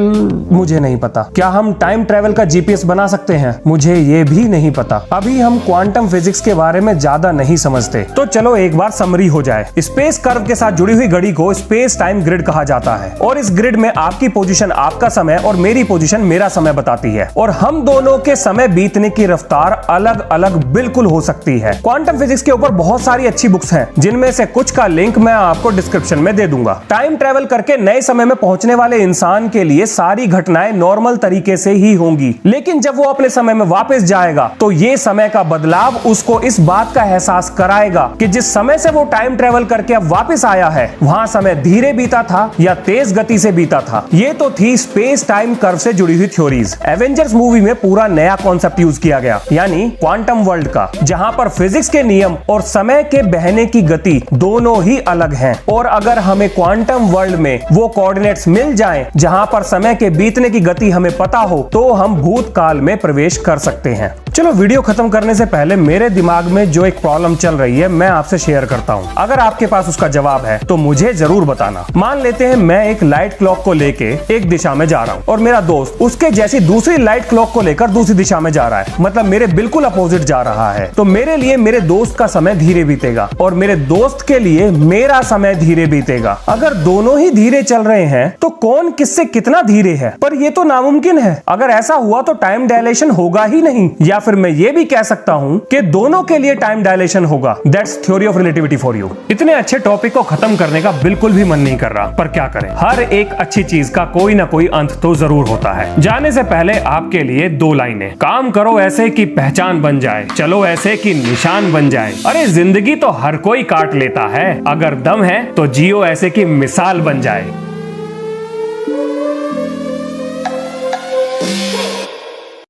मुझे नहीं पता। क्या हम टाइम ट्रेवल का जीपीएस बना सकते हैं? मुझे ये भी नहीं पता। अभी हम क्वांटम फिजिक्स के बारे में ज्यादा नहीं समझते। तो चलो एक बार समरी हो जाए। स्पेस कर्व के साथ जुड़ी हुई घड़ी को स्पेस टाइम ग्रिड कहा जाता है और इस ग्रिड में आपकी पोजीशन आपका समय और मेरी पोजीशन मेरा समय बताती है, और हम दोनों के समय बीतने की रफ्तार अलग अलग बिल्कुल हो सकती है। क्वांटम फिजिक्स के ऊपर बहुत सारी अच्छी बुक्स हैं, जिनमें से कुछ का लिंक मैं आपको डिस्क्रिप्शन में दे दूंगा। टाइम ट्रेवल करके नए समय में पहुंचने वाले इंसान के लिए सारी घटनाएं नॉर्मल तरीके से ही होंगी, लेकिन जब वो अपने समय में वापस जाएगा तो ये समय का बदलाव उसको इस बात का एहसास कराएगा कि जिस समय से वो टाइम ट्रेवल करके अब वापस आया है, वहां समय धीरे बीता था या तेज गति से बीता था। ये तो थी स्पेस टाइम कर्व से जुड़ी हुई थ्योरीज। एवेंजर्स मूवी में पूरा नया कॉन्सेप्ट यूज किया गया, यानी क्वांटम वर्ल्ड का, जहां पर फिजिक्स के नियम और समय के बहने की गति दोनों ही अलग हैं। और अगर हमें क्वांटम वर्ल्ड में वो कोऑर्डिनेट्स मिल जाएं जहां पर समय के बीतने की गति हमें पता हो, तो हम भूतकाल में प्रवेश कर सकते हैं। चलो वीडियो खत्म करने से पहले मेरे दिमाग में जो एक प्रॉब्लम चल रही है मैं आपसे शेयर करता हूं। अगर आपके पास उसका जवाब है तो मुझे जरूर बताना। मान लेते हैं मैं एक लाइट क्लॉक को लेके एक दिशा में जा रहा हूं और मेरा दोस्त उसके जैसी दूसरी लाइट क्लॉक को लेकर दूसरी दिशा में जा रहा है, मतलब मेरे बिल्कुल अपोजिट जा रहा है। तो मेरे लिए मेरे दोस्त का समय धीरे बीतेगा और मेरे दोस्त के लिए मेरा समय धीरे बीतेगा। अगर दोनों ही धीरे चल रहे हैं तो कौन किससे कितना धीरे धीरे है, पर ये तो नामुमकिन है। अगर ऐसा हुआ तो टाइम डायलेशन होगा ही नहीं, या फिर मैं ये भी कह सकता हूँ कि दोनों के लिए टाइम डायलेशन होगा। That's theory of relativity for you. इतने अच्छे टॉपिक को खत्म करने का बिल्कुल भी मन नहीं कर रहा, पर क्या करें, हर एक अच्छी चीज का कोई ना कोई अंत तो जरूर होता है। जाने से पहले आपके लिए 2 लाइनें। काम करो ऐसे कि पहचान बन जाए, चलो ऐसे कि निशान बन जाए। अरे जिंदगी तो हर कोई काट लेता है, अगर दम है तो जियो ऐसे कि मिसाल बन जाए।